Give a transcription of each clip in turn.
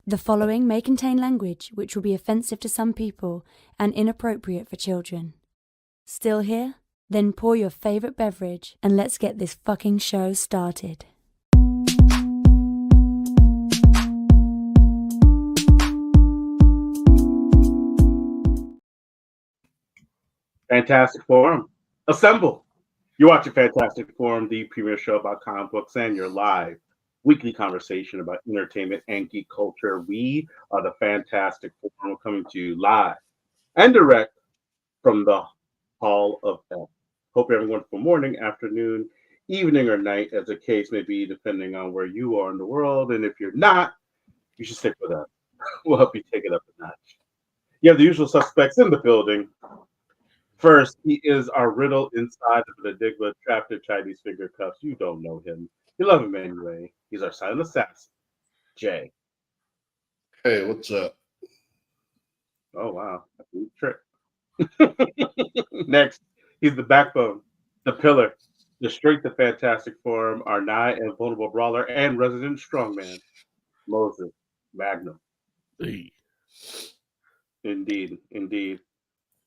The following may contain language which will be offensive to some people and inappropriate for children. Still here? Then pour your favorite beverage and let's get this fucking show started. Fantastic Forum. Assemble. You're watching Fantastic Forum, the premier show about comic books and your live weekly conversation about entertainment and geek culture. We are the Fantastic Forum, coming to you live and direct from the Hall of F. Hope you're having a wonderful morning, afternoon, evening, or night, as the case may be, depending on where you are in the world. And if you're not, you should stick with us. We'll help you take it up a notch. You have the usual suspects in the building. First, he is our riddle inside of the enigma trapped in Chinese finger cuffs. You don't know him. You love him anyway. He's our silent assassin, Jay. Hey, what's up? Oh, wow. That's a neat trick. Next, he's the backbone, the pillar, the strength of Fantastic Forum, our nigh and vulnerable brawler and resident strongman, Moses Magnum. Hey. Indeed, indeed.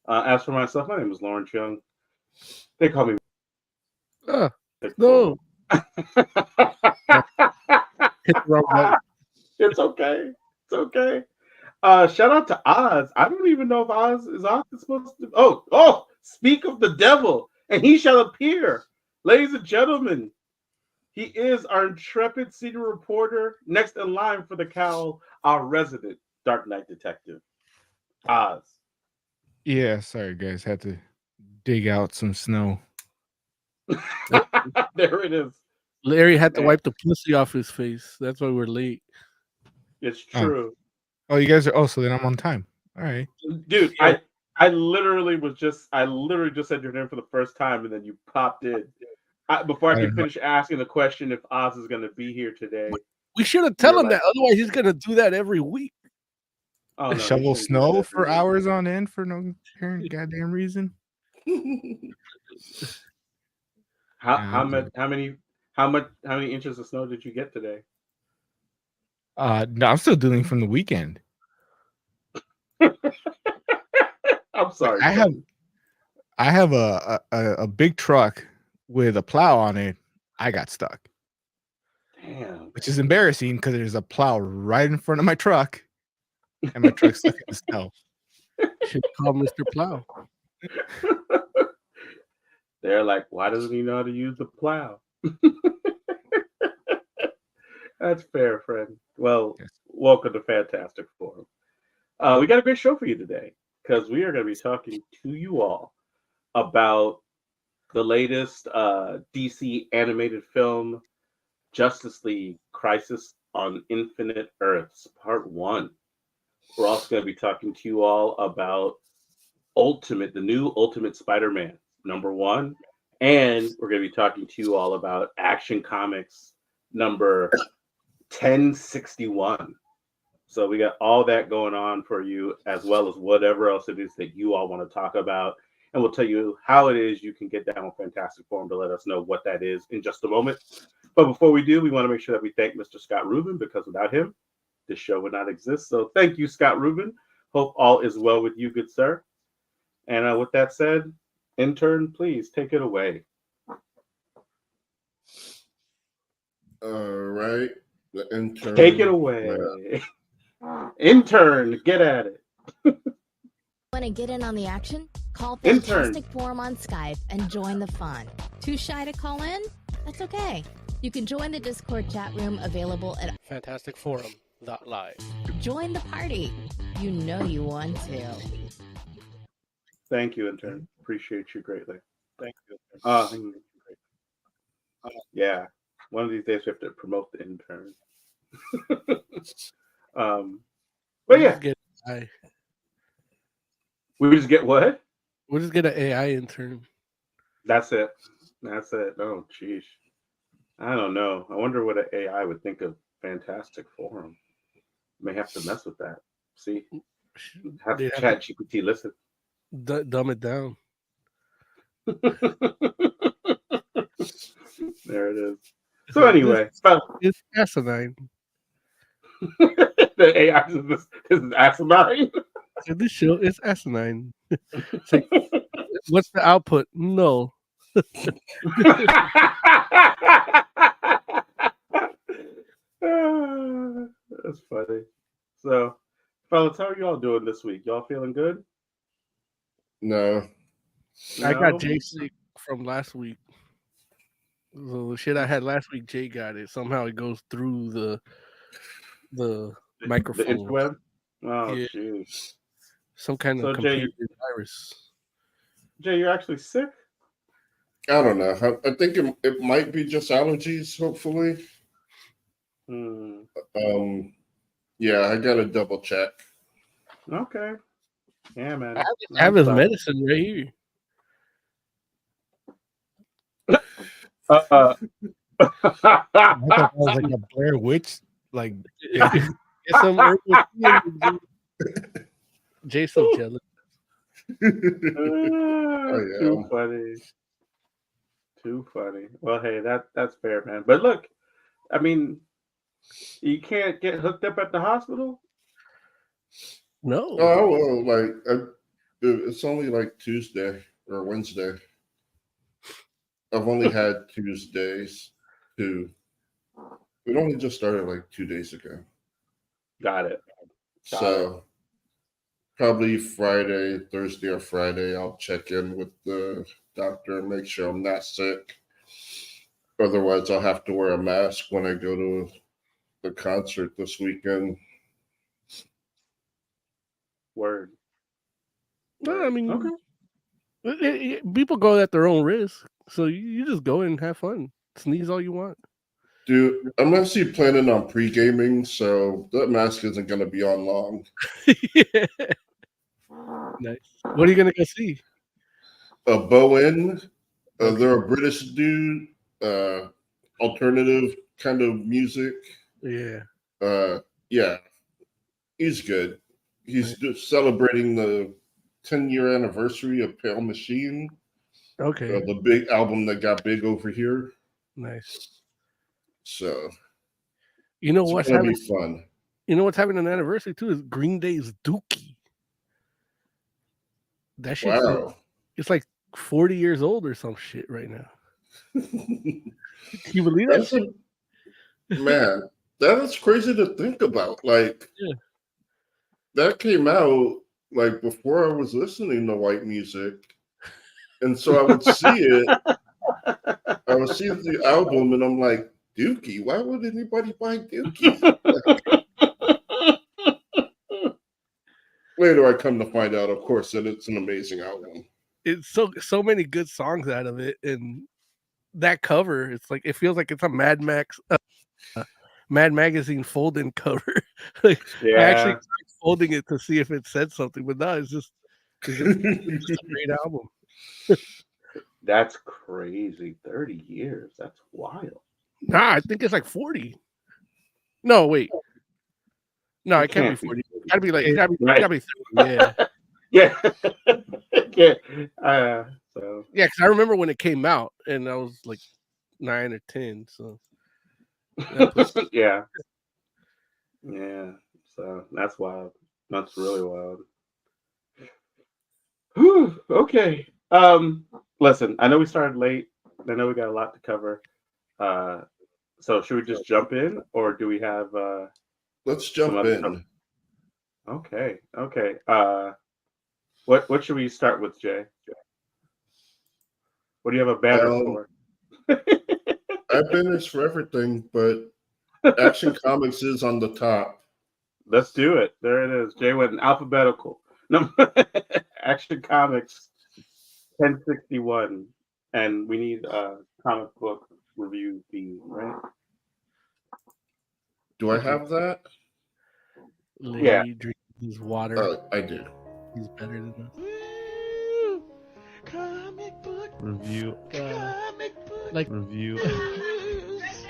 As for myself, my name is Lawrence Young. They call me. No. Hit the wrong button. It's okay. It's okay. Shout out to Oz. I don't even know if Oz is supposed to. Oh! Speak of the devil, and he shall appear, ladies and gentlemen. He is our intrepid senior reporter, next in line for the cowl, our resident Dark Knight detective, Oz. Yeah, sorry guys, had to dig out some snow. There it is. Larry had to wipe the pussy off his face. That's why we're late. It's true. Oh, you guys are. So then I'm on time. All right, dude. I literally just said your name for the first time, and then you popped in. Before I could finish asking the question if Oz is going to be here today. We should have tell him that. Otherwise, he's going to do that every week. Oh, no, shovel snow for hours on end for no apparent goddamn reason. How many inches of snow did you get today? No, I'm still dealing from the weekend. I'm sorry. I have a big truck with a plow on it. I got stuck. Damn. Which is embarrassing because there's a plow right in front of my truck. And my truck's stuck in the snow. Should call Mr. Plow. They're like, why doesn't he know how to use the plow? That's fair, friend. Well, yes. Welcome to Fantastic Forum. We got a great show for you today because we are going to be talking to you all about the latest DC animated film, Justice League Crisis on Infinite Earths, Part 1. We're also going to be talking to you all about the new Ultimate Spider-Man, #1. And we're going to be talking to you all about Action Comics number 1061. So we got all that going on for you, as well as whatever else it is that you all want to talk about. And we'll tell you how it is you can get down with Fantastic Forum to let us know what that is in just a moment. But before we do, we want to make sure that we thank Mr. Scott Rubin, because without him, this show would not exist. So thank you, Scott Rubin. Hope all is well with you, good sir. And with that said, intern, please take it away. All right. The intern. Take it away. Intern, get at it. Want to get in on the action? Call Fantastic Forum on Skype and join the fun. Too shy to call in? That's okay. You can join the Discord chat room available at fantasticforum.live. Join the party. You know you want to. Thank you, intern. Appreciate you greatly. Thank you. Yeah. One of these days we have to promote the intern. But yeah. We just get what? We'll just get an AI intern. That's it. Oh, jeez. I don't know. I wonder what an AI would think of Fantastic Forum. May have to mess with that. See? Have to chat GPT listen. Dumb it down. There it is. So anyway. It's asinine. said AI this is asinine. This show is asinine. It's like, what's the output? No. That's funny. So, fellas, how are y'all doing this week? Y'all feeling good? No. I No? got Jay sick from last week. So the shit I had last week, Jay got it. Somehow it goes through the The microphone. interweb? Oh, Yeah. jeez. Some kind So, of Jay- computer virus. Jay, you're actually sick? I don't know. I think it might be just allergies, hopefully. Hmm. Yeah, I gotta double check. Okay. Yeah, man. I have his I'm medicine right here. sorry. I thought that was like a Blair Witch. Like, Get some herbal tea in there, Jay. So jealous. Too funny. Too funny. Well, hey, that's fair, man. But look, I mean, you can't get hooked up at the hospital. No. Oh, well, like it's only like Tuesday or Wednesday. I've only had Tuesdays too. It only just started like 2 days ago. Got it. So probably Friday, Thursday or Friday, I'll check in with the doctor and make sure I'm not sick. Otherwise, I'll have to wear a mask when I go to the concert this weekend. Word. No, I mean, Okay. people go at their own risk. So you just go and have fun. Sneeze all you want. Dude, I'm actually planning on pre-gaming, so that mask isn't going to be on long. Yeah. Nice. What are you gonna go see? Bowen, they're a British dude, alternative kind of music. Yeah. Yeah, he's good. He's just celebrating the 10-year anniversary of Pale Machine, Okay. the big album that got big over here. Nice. So You know it's what's gonna having? be fun. You know what's having an anniversary too is Green Day's Dookie. That shit's Wow. it's like 40 years old or some shit right now. Can you believe that? Man, that is crazy to think about. Like, Yeah. that came out like before I was listening to white music, and so I would see it. I would see the album, and I'm like, Dookie. Why would anybody buy Dookie? Later, I come to find out, of course, that it's an amazing album. It's so many good songs out of it, and that cover, it's like it feels like it's a Mad Max, Mad Magazine fold-in cover. Like, Yeah. I actually tried folding it to see if it said something, but no, it's just a great album. That's crazy. 30 years. That's wild. Nah, I think it's like 40. No, wait. No, it can't be 40. It gotta be like it gotta be 30, yeah. Yeah. Yeah. So Yeah, because I remember when it came out and I was like 9 or 10. So yeah. Yeah. So that's wild. That's really wild. Whew, okay. Listen, I know we started late. I know we got a lot to cover. So should we just jump in, or do we have Let's jump other in. stuff? Okay. What should we start with, Jay? What do you have a banner for? I have banners for everything, but Action Comics is on the top. Let's do it. There it is. Jay went in alphabetical. No, Action Comics 1061, and we need a comic book review theme, right? Do I have that? Yeah. Drink his water. I do. He's better than us. Comic book Review. comic book Like review.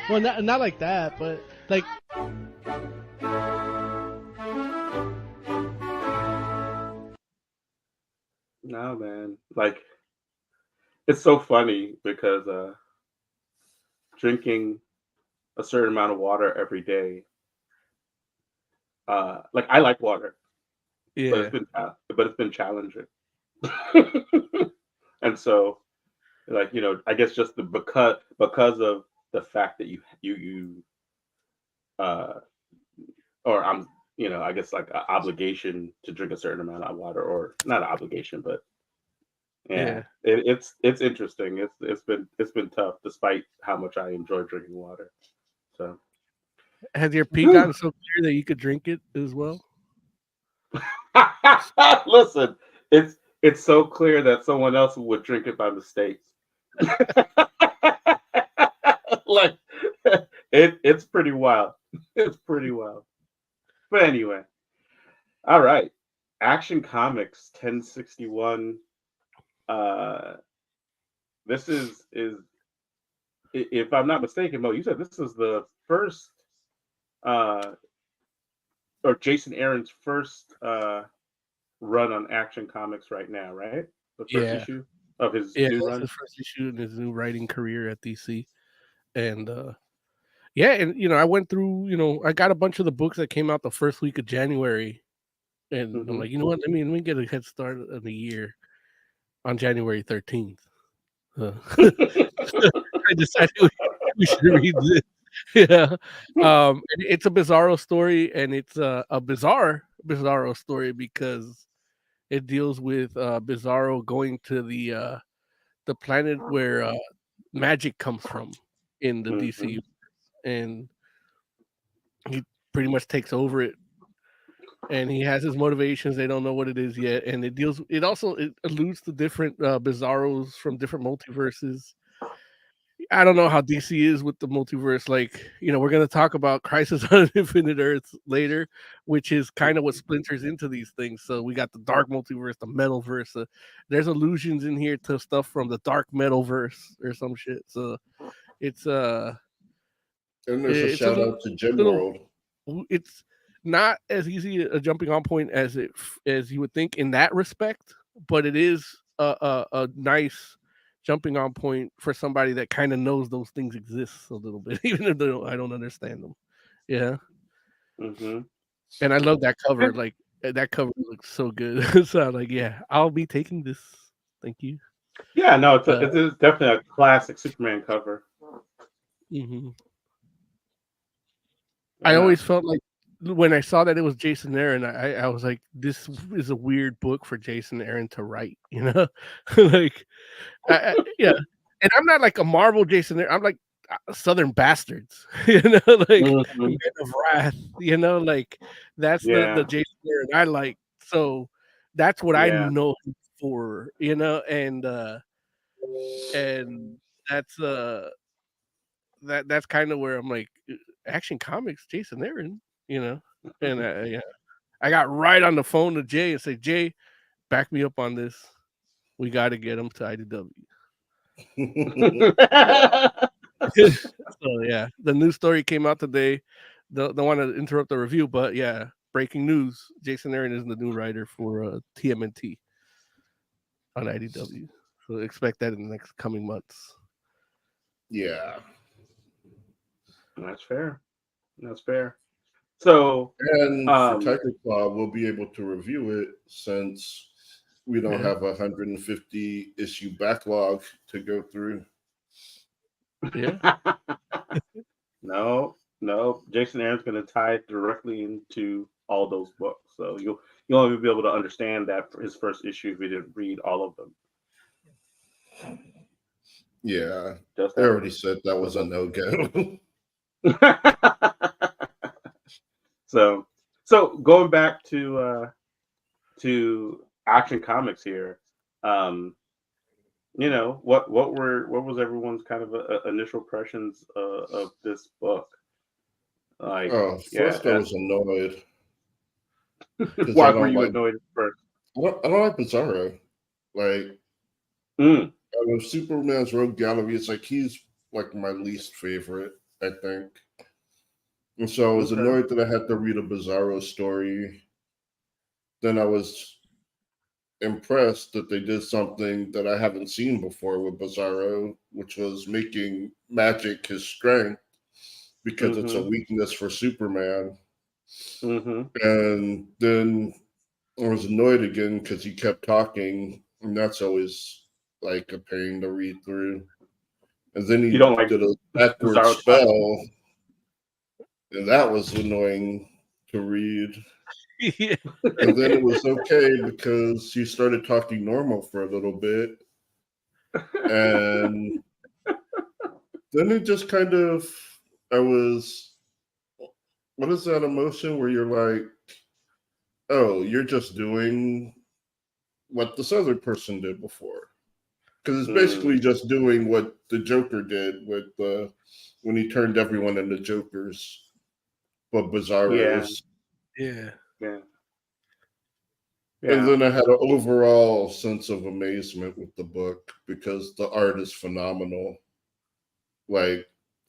well, not like that, but like No, man. Like, it's so funny because drinking a certain amount of water every day like I like water, but Yeah. it's been challenging. And so, like, I guess just because of the fact that you uh or I'm I guess like an obligation to drink a certain amount of water, or not an obligation, but yeah, Yeah. it's interesting. It's been tough despite how much I enjoy drinking water. So Has your pee gotten so clear that you could drink it as well? listen, it's so clear that someone else would drink it by mistake. Like it's pretty wild. It's pretty wild. But anyway, all right. Action Comics 1061. Uh this is if I'm not mistaken, Mo, you said this is the first uh or Jason Aaron's first run on Action Comics right now, right? The first Yeah. issue of his Yeah, new that's run. his first issue in his new writing career at DC. And yeah, and I went through, I got a bunch of the books that came out the first week of January. And I'm Hmm. like, you know what? Let me get a head start of the year on January 13th. I decided we should read this. Yeah. It's a Bizarro story, and it's a bizarre Bizarro story because it deals with Bizarro going to the planet where magic comes from in the DC, and he pretty much takes over it. And he has his motivations. They don't know what it is yet, and it alludes to different Bizarros from different multiverses. I don't know how DC is with the multiverse. Like, we're going to talk about Crisis on Infinite Earths later, which is kind of what splinters into these things. So we got the dark multiverse, the metalverse. There's allusions in here to stuff from the dark metalverse or some shit. So it's And there's a it's a shout out to Gem little, World. it's not as easy a jumping on point as you would think in that respect, but it is a nice jumping on point for somebody that kind of knows those things exist a little bit, even if I don't understand them. Yeah, Hmm. and I love that cover. Like that cover looks so good. So I'm like, yeah, I'll be taking this. Thank you. Yeah, no, Uh, it is definitely a classic Superman cover. mhm. I Yeah. always felt like when I saw that it was Jason Aaron, I was like, this is a weird book for Jason Aaron to write, like, yeah. And I'm not like a Marvel Jason Aaron. I'm like Southern Bastards, like Mhm. Men of Wrath, like that's the Yeah, Jason Aaron I like. So that's what I yeah. know him for, and that's that's kind of where I'm like, Action Comics, Jason Aaron, you know, and yeah, I got right on the phone to Jay and said, Jay, back me up on this. We got to get him to IDW. So yeah, the news story came out today. Don't want to interrupt the review, but yeah, breaking news: Jason Aaron is the new writer for TMNT on IDW. So expect that in the next coming months. Yeah. That's fair. That's fair. So, And for Tiger Claw, we'll be able to review it since we don't have a 150 issue backlog to go through. Yeah. No. Jason Aaron's going to tie it directly into all those books, so you'll only be able to understand that for his first issue if you didn't read all of them. Yeah, Just I already said that was a no-go. So going back to Action Comics here, what was everyone's kind of initial impressions of this book? Like, First I was annoyed. Why were you annoyed at first? I don't like Bizarro. Like, out of Superman's Rogue Gallery, it's like he's like my least favorite, I think. And so I was annoyed that I had to read a Bizarro story. Then I was impressed that they did something that I haven't seen before with Bizarro, which was making magic his strength because it's a weakness for Superman. And then I was annoyed again because he kept talking, and that's always like a pain to read through. And then he You don't like did a backward Bizarro spell, and that was annoying to read. Yeah. And then it was okay because he started talking normal for a little bit. And then it just kind of, what is that emotion where you're like, oh, you're just doing what this other person did before? Because it's basically just doing what the Joker did with when he turned everyone into Jokers, but Bizarros. Yeah. And then I had an overall sense of amazement with the book because the art is phenomenal. Like,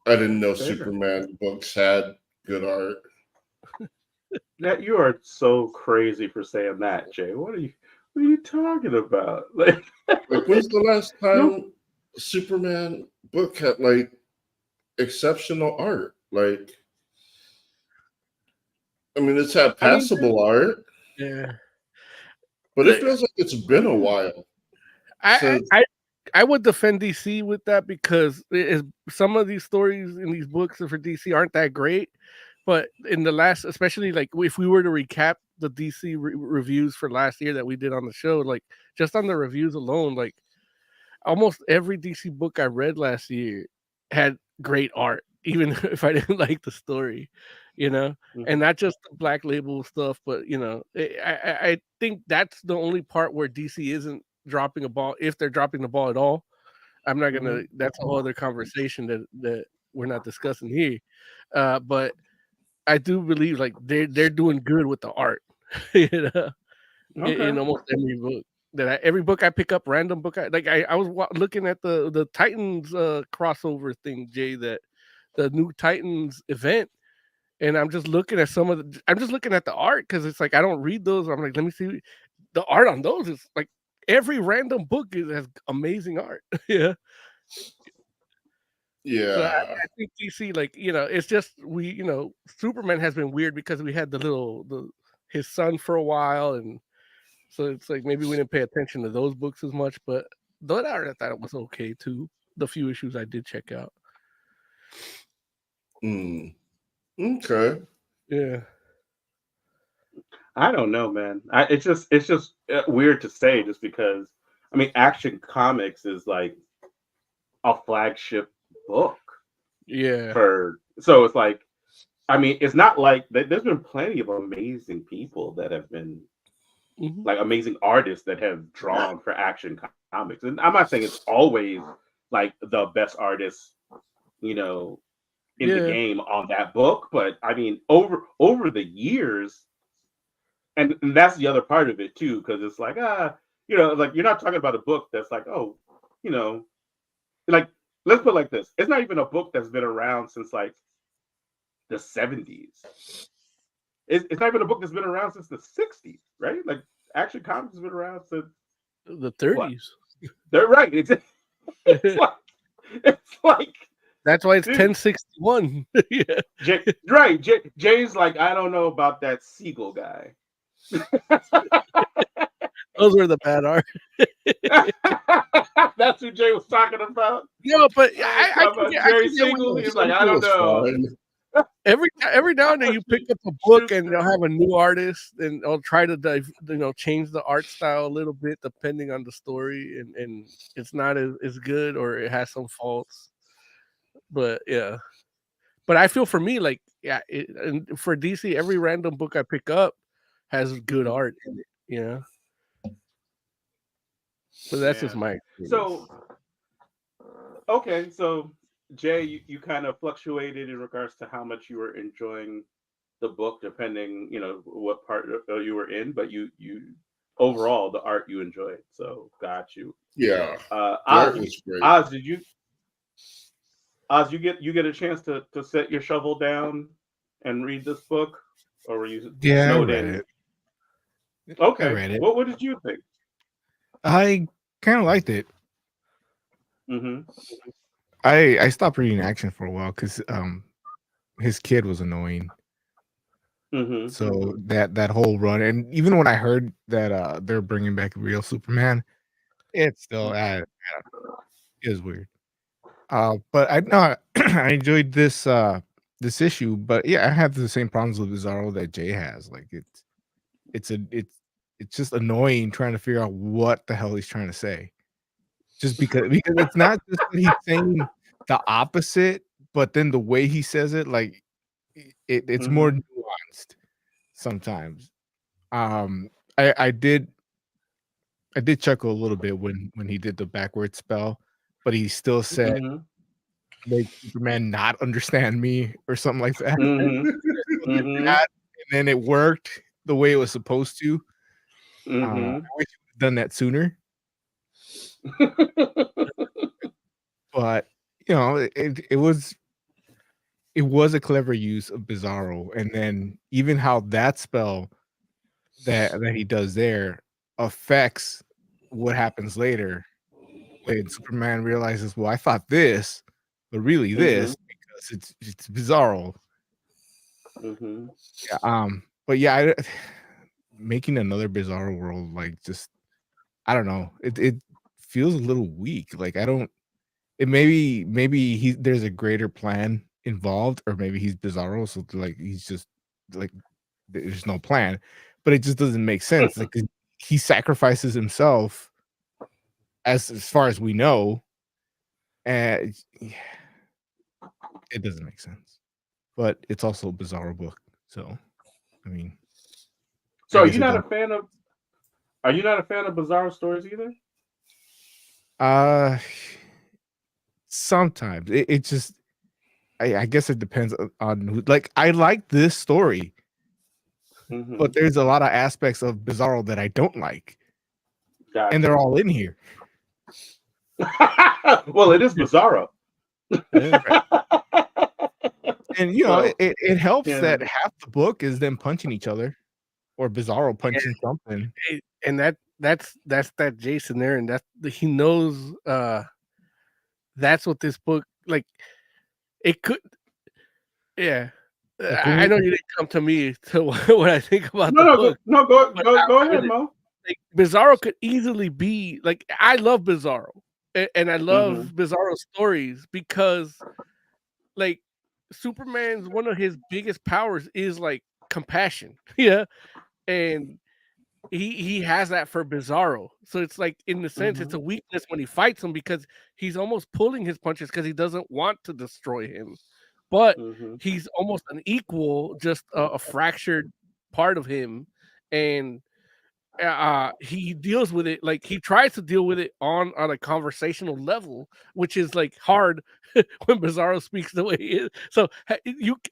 I didn't know Superman books had good art. That you are so crazy for saying that, Jay. What are you talking about? Like when's the last time Superman book had like exceptional art? Like, I mean, it's had passable art. Yeah. But it feels like it's been a while. I would defend DC with that because some of these stories in these books for DC aren't that great. But in the last, especially like if we were to recap the DC reviews for last year that we did on the show, like just on the reviews alone, like almost every DC book I read last year had great art, even if I didn't like the story, you know, and not just the Black Label stuff, but you know, I think that's the only part where DC isn't dropping a ball, if they're dropping the ball at all. I'm not gonna. That's a whole other conversation that we're not discussing here, but I do believe like they're doing good with the art, you know, in almost every book. Every book I pick up, random book, I was looking at the Titans crossover thing, Jay, that the new Titans event, and I'm just looking at I'm just looking at the art because it's like I don't read those. I'm like, let me see the art on those. Is like every random book has amazing art. Yeah. Yeah. So I think DC, like, you know, it's just Superman has been weird because we had his son for a while, and so it's like maybe we didn't pay attention to those books as much, but though I thought it was okay too. The few issues I did check out. Okay. Yeah. I don't know, man. It's just weird to say, just because I mean, Action Comics is like a flagship book. Yeah. So it's like, I mean, it's not like there's been plenty of amazing people that have been like amazing artists that have drawn for Action Comics, and I'm not saying it's always like the best artists, you know, in the game on that book, but I mean, over the years, and that's the other part of it too, because it's like you know, like you're not talking about a book that's like, oh, you know, like let's put it like this: it's not even a book that's been around since like the 70s. It's not even a book that's been around since the 60s, right? Like Action Comics has been around since the 30s. They're right. It's like that's why it's 1061. Yeah. Right. Jay's like, I don't know about that Siegel guy. Those were the bad art. That's who Jay was talking about. No, but Jerry Siegel. He's like, I don't know. Every now and then you pick up a book and they'll have a new artist and they'll try to change the art style a little bit depending on the story, and it's not as good or it has some faults. But yeah, but I feel for me like and for DC, every random book I pick up has good art in it, you know. So that's just my experience. So okay, so Jay, you kind of fluctuated in regards to how much you were enjoying the book, depending, you know, what part you were in, but you overall the art you enjoyed. So got you. Yeah. Oz, was great. Oz, you get a chance to set your shovel down and read this book, or were you snowed in? Okay. I read it. What did you think? I kind of liked it. I stopped reading Action for a while because his kid was annoying. Mm-hmm. So that whole run, and even when I heard that they're bringing back real Superman, it's still it is weird. But I know I enjoyed this issue, but yeah, I have the same problems with Bizarro that Jay has. Like it's a it's just annoying trying to figure out what the hell he's trying to say. Just because it's not just that he's saying the opposite, but then the way he says it, like it's more nuanced sometimes. I did chuckle a little bit when he did the backward spell, but he still said, "Make Superman not understand me" or something like that. Mm-hmm. And then it worked the way it was supposed to. I Mm-hmm. wish he'd done that sooner. But you know, it was a clever use of Bizarro, and then even how that spell that he does there affects what happens later when Superman realizes, well, I thought this, but really this because it's Bizarro. Mm-hmm. Yeah, but yeah, making another Bizarro world, like, just I don't know, it feels a little weak. Like I don't. It maybe there's a greater plan involved, or maybe he's Bizarro, so like he's just like there's no plan, but it just doesn't make sense. Like he sacrifices himself as far as we know, and it doesn't make sense. But it's also a Bizarro book, so I mean. So are you not a fan of Bizarro stories either? Sometimes it just I guess it depends on who. Like I like this story, but there's a lot of aspects of Bizarro that I don't like, and they're all in here. Well, it is Bizarro. And you know, it helps that half the book is them punching each other, or Bizarro punching something. And that's that Jason there, and he knows that's what this book, like, it could. Yeah, I know you didn't come to me to what I think about the book. Go ahead, Mo. Like, Bizarro could easily be like, I love Bizarro, and I love Bizarro stories because, like, Superman's one of his biggest powers is like compassion, yeah, and he has that for Bizarro. So it's like, in the sense, it's a weakness when he fights him because he's almost pulling his punches because he doesn't want to destroy him, but he's almost an equal, just a fractured part of him, and he deals with it, like he tries to deal with it on a conversational level, which is like hard when Bizarro speaks the way he is. So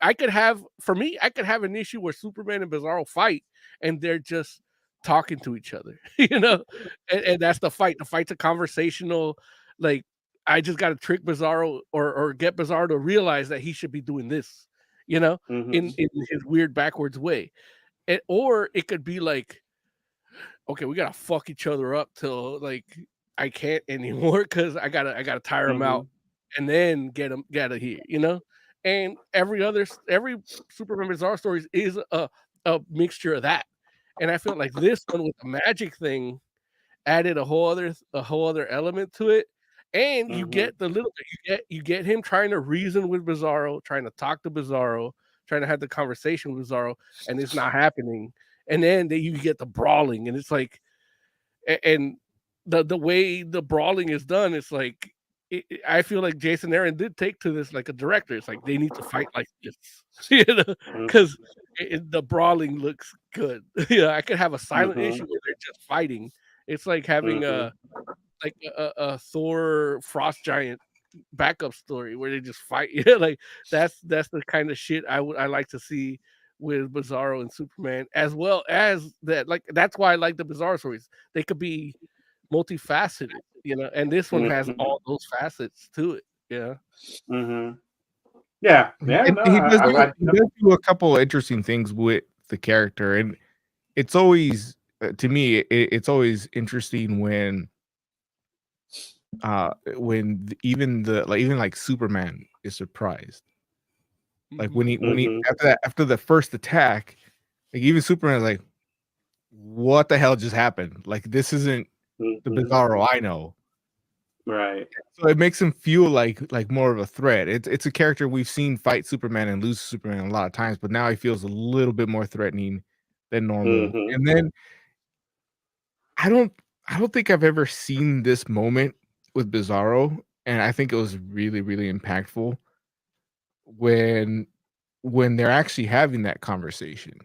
I could have an issue where Superman and Bizarro fight and they're just talking to each other, you know, and that's the fight. The fight's a conversational, like, I just got to trick Bizarro or get Bizarro to realize that he should be doing this, you know, in his weird backwards way. Or it could be like, okay, we gotta fuck each other up till like I can't anymore because I gotta tire him out and then get him out of here, you know. And every Superman Bizarre stories is a mixture of that. And I feel like this one with the magic thing added a whole other element to it. And you get the little bit, you get him trying to reason with Bizarro, trying to talk to Bizarro, trying to have the conversation with Bizarro, and it's not happening. And then you get the brawling, and it's like, and the way the brawling is done, it's like, I feel like Jason Aaron did take to this like a director. It's like they need to fight like this, you know, because the brawling looks good. Yeah, I could have a silent issue where they're just fighting. It's like having a Thor Frost Giant backup story where they just fight. Yeah, like that's the kind of shit I like to see with Bizarro and Superman, as well as that. Like, that's why I like the Bizarro stories. They could be multifaceted, you know, and this one has all those facets to it. Yeah. Yeah. He does do a couple of interesting things with the character, and it's always to me it's always interesting when even like Superman is surprised. Like when he after the first attack, Like even Superman's like, what the hell just happened? Like this isn't the Bizarro I know. Right. So it makes him feel like more of a threat. It's a character we've seen fight Superman and lose Superman a lot of times, but now he feels a little bit more threatening than normal. And then I don't think I've ever seen this moment with Bizarro, and I think it was really, really impactful when they're actually having that conversation.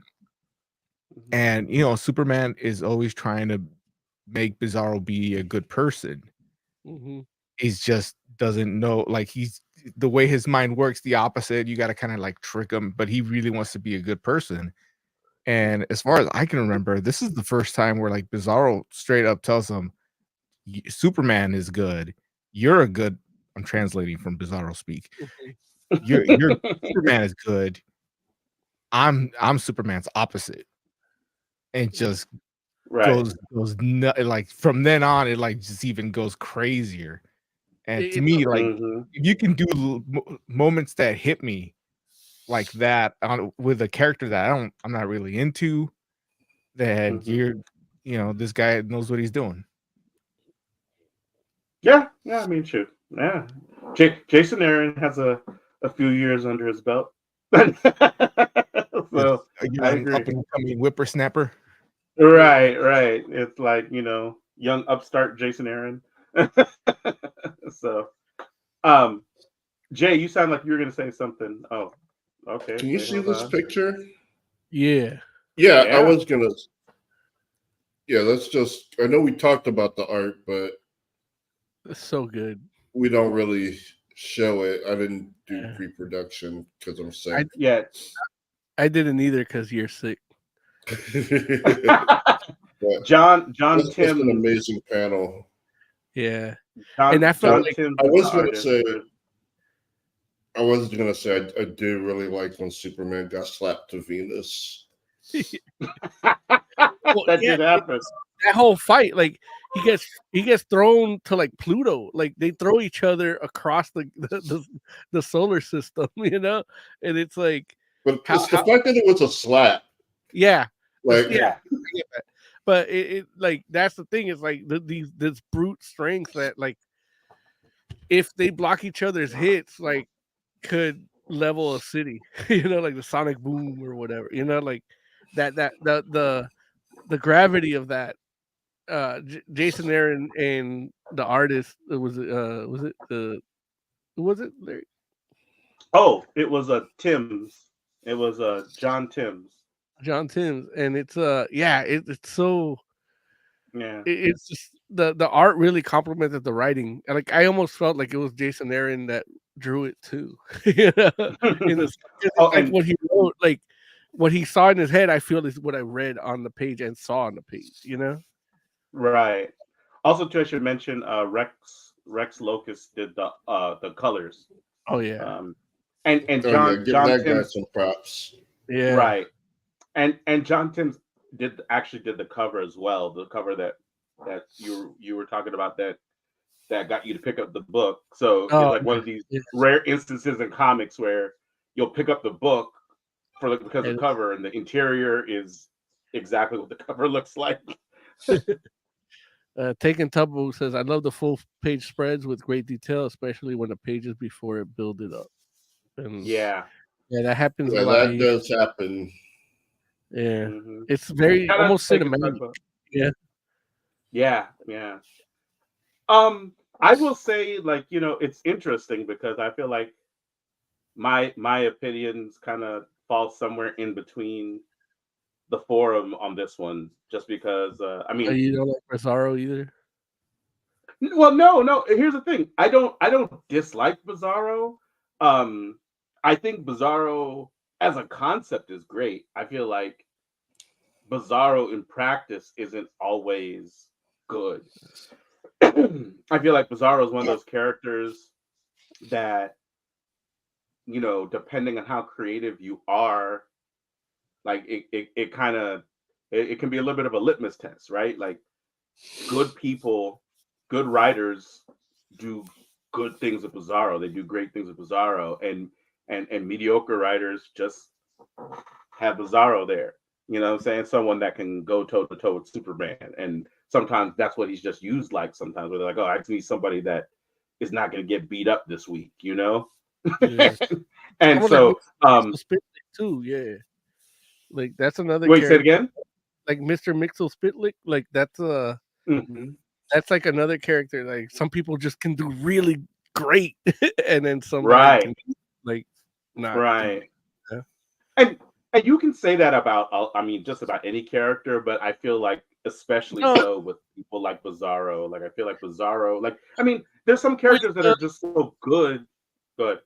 And you know, Superman is always trying to make Bizarro be a good person. He's just doesn't know, like he's the way his mind works, the opposite. You got to kind of like trick him, but he really wants to be a good person. And as far as I can remember, this is the first time where like Bizarro straight up tells him, Superman is good. You're a good. I'm translating from Bizarro speak. You're Superman is good. I'm Superman's opposite. And just goes like from then on, it like just even goes crazier. And to me, like if you can do moments that hit me like that with a character that I'm not really into, then this guy knows what he's doing. Yeah, I mean, shoot, yeah. Jason Aaron has a few years under his belt, so I agree. Up and coming whippersnapper. Right. It's like young upstart Jason Aaron. So, Jay, you sound like you were going to say something. Oh, okay. Can you see this picture? Yeah. I was gonna. Yeah, that's just. I know we talked about the art, but it's so good. We don't really show it. I didn't do pre-production because I'm sick. I didn't either because you're sick. John Tim's an Timms. amazing panel. Yeah, and I felt like I was gonna say I do really like when Superman got slapped to Venus. That did happen. That whole fight, like he gets thrown to like Pluto. Like they throw each other across the solar system, and it's like. But it's the fact that it was a slap. Yeah. Like but it like that's the thing. It's like this brute strength that like if they block each other's hits, like could level a city. Like the sonic boom or whatever. Like that the gravity of that. Jason Aaron and the artist was it Larry? Oh, it was a Timms. It was John Timms. John Timms, and it's it's so it's just the art really complemented the writing. Like I almost felt like it was Jason Aaron that drew it too. And what he wrote, like what he saw in his head, I feel is what I read on the page and saw on the page. Right. Also, too, I should mention Rex Locust did the colors. Oh yeah. And John Timms some props. Yeah. Right. And John Timms did the cover as well. The cover that you were talking about that got you to pick up the book. So it's like one of these rare instances in comics where you'll pick up the book because of the cover, and the interior is exactly what the cover looks like. Taken Tubbo says, I love the full page spreads with great detail, especially when the pages before it build it up. And yeah, that happens a lot. That does happen. Yeah, it's very almost cinematic. Yeah. I will say, like, it's interesting because I feel like my opinions kind of fall somewhere in between the forum on this one, just because I mean, you don't like Bizarro either. Well, no. Here's the thing: I don't dislike Bizarro. I think Bizarro as a concept is great. I feel like Bizarro in practice isn't always good. I feel like Bizarro is one of those characters that, depending on how creative you are, like it kind of it can be a little bit of a litmus test, right? Like good people, good writers do good things with Bizarro. They do great things with Bizarro, and mediocre writers just have Bizarro there. You know what I'm saying? Someone that can go toe to toe with Superman. And sometimes that's what he's just used like sometimes where they're like, oh, I just need somebody that is not gonna get beat up this week, you know? Yeah. And Almost so Spitlick too, yeah. Like that's another wait, say it character. again? Like Mr. Mixel Spitlick, like that's that's like another character. Like some people just can do really great, and then somebody Right. can like not. Right. Yeah. And you can say that about I mean just about any character, but I feel like especially so with people like Bizarro. Like I feel like Bizarro, like I mean, there's some characters that are just so good, but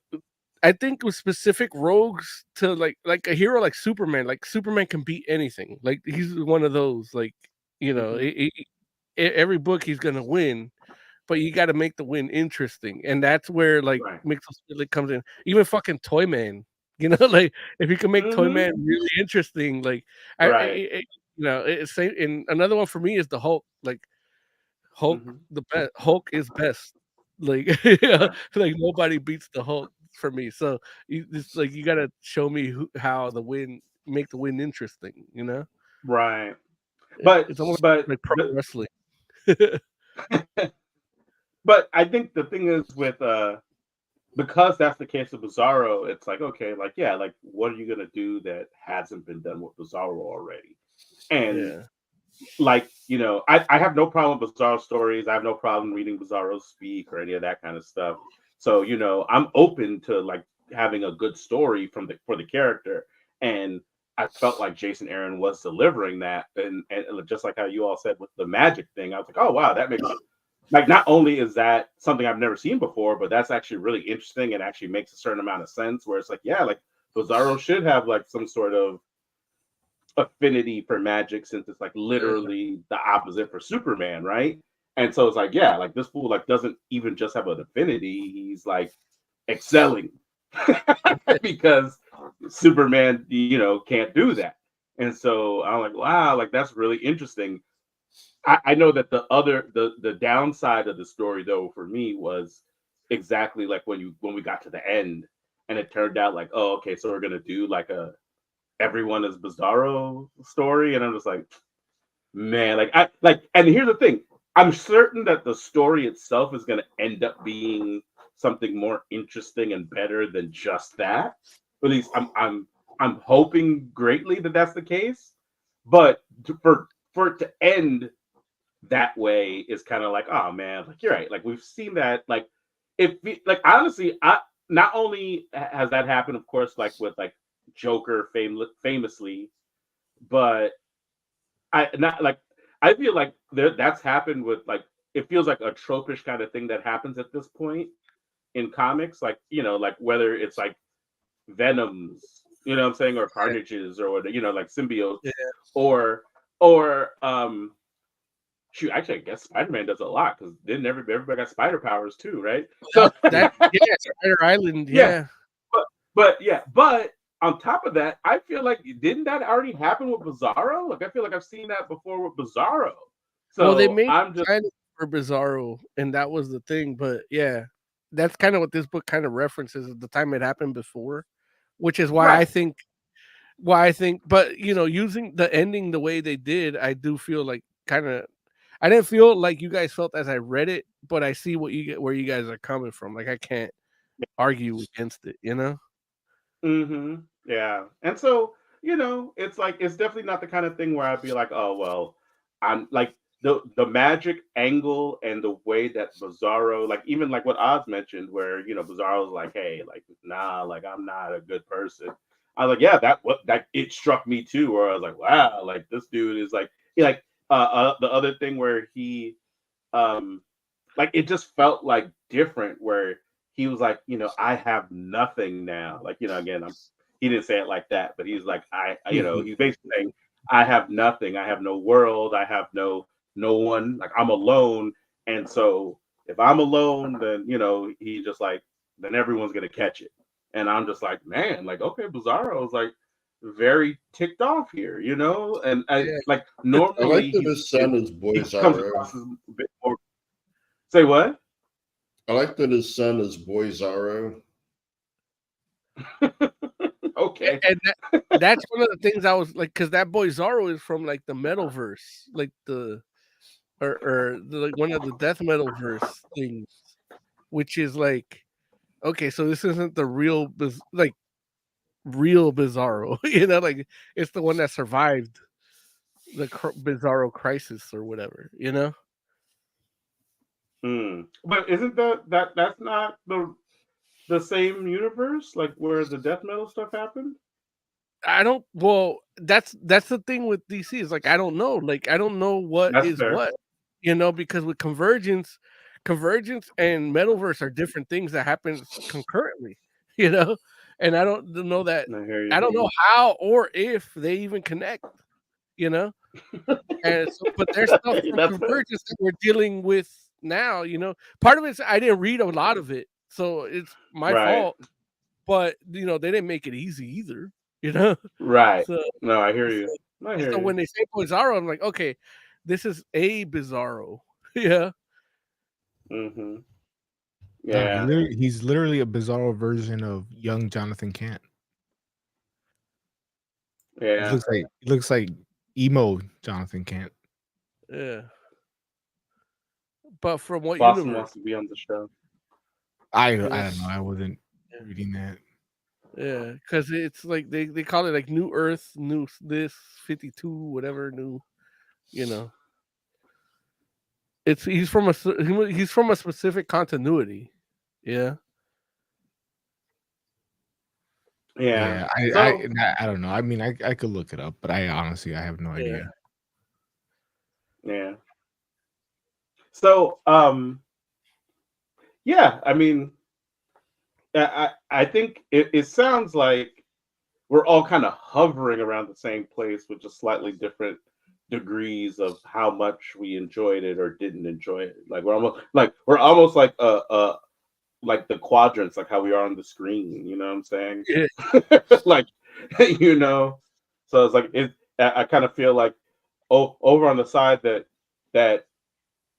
I think with specific rogues to like a hero like Superman can beat anything. Like he's one of those. Like you know, every book he's gonna win, but you got to make the win interesting, and that's where like Mixel Spitlick comes in. Even fucking Toyman, you know, like if you can make Toyman really interesting, like you know, it's same. And another one for me is the Hulk. Like Hulk, the best. Hulk is best. Like like nobody beats the Hulk for me. So it's like you got to show me how the win make the win interesting. You know, right? But it's almost like pro wrestling. But I think the thing is with because that's the case with Bizarro, it's like okay, like yeah, like what are you gonna do that hasn't been done with Bizarro already? And like you know, I have no problem with Bizarro stories. I have no problem reading Bizarro speak or any of that kind of stuff. So you know, I'm open to like having a good story for the character, and I felt like Jason Aaron was delivering that, and just like how you all said with the magic thing, I was like, oh wow, that makes like not only is that something I've never seen before, but that's actually really interesting and actually makes a certain amount of sense. Where it's like, yeah, like Bizarro should have like some sort of affinity for magic since it's like literally the opposite for Superman, right? And so it's like, yeah, like this fool like doesn't even just have an affinity; he's like excelling because Superman, you know, can't do that. And so I'm like, wow, like that's really interesting. I know that the downside of the story though for me was exactly like when we got to the end and it turned out like, oh, okay, so we're gonna do like a everyone is Bizarro story, and I'm just like, man, and here's the thing, I'm certain that the story itself is gonna end up being something more interesting and better than just that. At least I'm hoping greatly that that's the case, but for it to end that way is kind of like, oh man, like you're right. Like we've seen that. Like if like honestly, I not only has that happened, of course, like with like Joker famously, but I feel like that's happened with like it feels like a tropish kind of thing that happens at this point in comics. Like you know, like whether it's like Venoms, you know what I'm saying, or Carnages, or you know, like symbiotes, or shoot, actually, I guess Spider-Man does a lot because didn't everybody got spider powers too, right? So Spider Island, but on top of that, I feel like didn't that already happen with Bizarro? Like I feel like I've seen that before with Bizarro. So well, they made I'm just kind of for Bizarro, and that was the thing. But yeah, that's kind of what this book kind of references at the time it happened before, which is why I think. But you know, using the ending the way they did, I do feel like kind of. I didn't feel like you guys felt as I read it, but I see what you get where you guys are coming from. Like I can't argue against it, you know? Yeah. And so, you know, it's like it's definitely not the kind of thing where I'd be like, oh well, I'm like the magic angle and the way that Bizarro, like even like what Oz mentioned, where you know, Bizarro's like, hey, like, nah, like I'm not a good person. I was like, yeah, that it struck me too, where I was like, wow, like this dude is like the other thing where he like it just felt like different where he was like, you know, I have nothing now. Like, you know, again, he didn't say it like that, but he's like, you know, he's basically saying, I have nothing. I have no world. I have no one. Like, I'm alone. And so if I'm alone, then, you know, he just like, then everyone's going to catch it. And I'm just like, man, like, okay, Bizarro is like very ticked off here, you know? And like, normally, I like that his son is Boizarro. Say what? I like that his son is Boizarro. Okay. And that's one of the things I was like, because that boy Zaro is from like the metalverse, like like one of the death metal verse things, which is like, okay, so this isn't the real real Bizarro, like it's the one that survived the Bizarro crisis or whatever, But isn't that's not the same universe, like where the death metal stuff happened? I don't. Well, that's the thing with DC is like I don't know. Like I don't know what That's is fair. what, because with Convergence and Metalverse are different things that happen concurrently, and I don't know that. I don't know how or if they even connect, and so, but there's stuff from Convergence that we're dealing with now. Part of it's I didn't read a lot of it, so it's my fault. But they didn't make it easy either. Right. So, no, I hear you. So when they say Bizarro, I'm like, okay, this is a Bizarro. Yeah. Mm-hmm. Yeah. He's literally a Bizarro version of young Jonathan Kent. Yeah. He looks like emo Jonathan Kent. Yeah. But from what Boston universe? wants to be on the show. I don't know. I wasn't reading that. Yeah, because it's like they call it like New Earth, New this 52, whatever new, he's from a specific continuity. Yeah. Yeah. I don't know. I mean, I could look it up, but I honestly have no idea. Yeah. So, yeah, I mean, I think it sounds like we're all kind of hovering around the same place with just slightly different degrees of how much we enjoyed it or didn't enjoy it. Like we're almost like like the quadrants, like how we are on the screen. You know what I'm saying? Yeah. Like, so it's like I kind of feel like over on the side that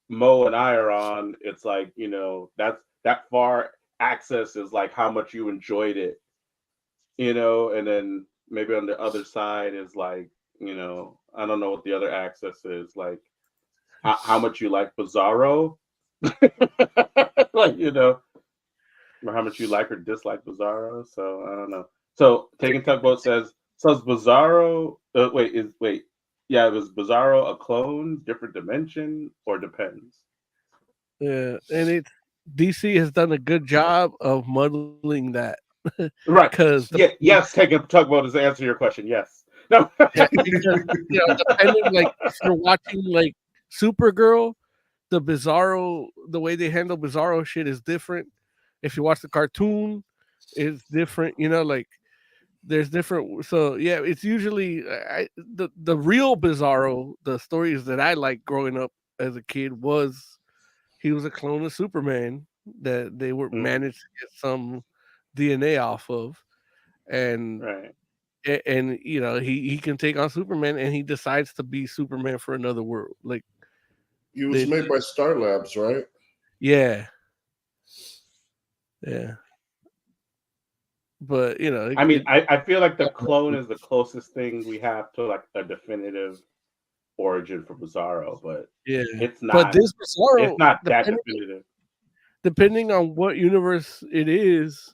Mo and I are on, it's like that far access is like how much you enjoyed it, and then maybe on the other side is like I don't know what the other access is, like how much you like Bizarro, like or how much you like or dislike Bizarro. So I don't know. So Taking Tugboat says Bizarro. Yeah, was Bizarro a clone, different dimension, or depends? Yeah, and DC has done a good job of muddling that. Right. Because yes, Taking Tugboat is the answer to your question. Yes. No. Because depending, like if you're watching like Supergirl, the Bizarro, the way they handle Bizarro shit is different. If you watch the cartoon, it's different. Like there's different. So yeah, it's usually the real Bizarro. The stories that I like growing up as a kid was he was a clone of Superman that they were managed to get some DNA off of, and he can take on Superman, and he decides to be Superman for another world. Like he was made by Star Labs, right? Yeah. But I mean, I feel like the clone is the closest thing we have to like a definitive origin for Bizarro, but it's not. But this Bizarro, it's not that definitive. Depending on what universe it is,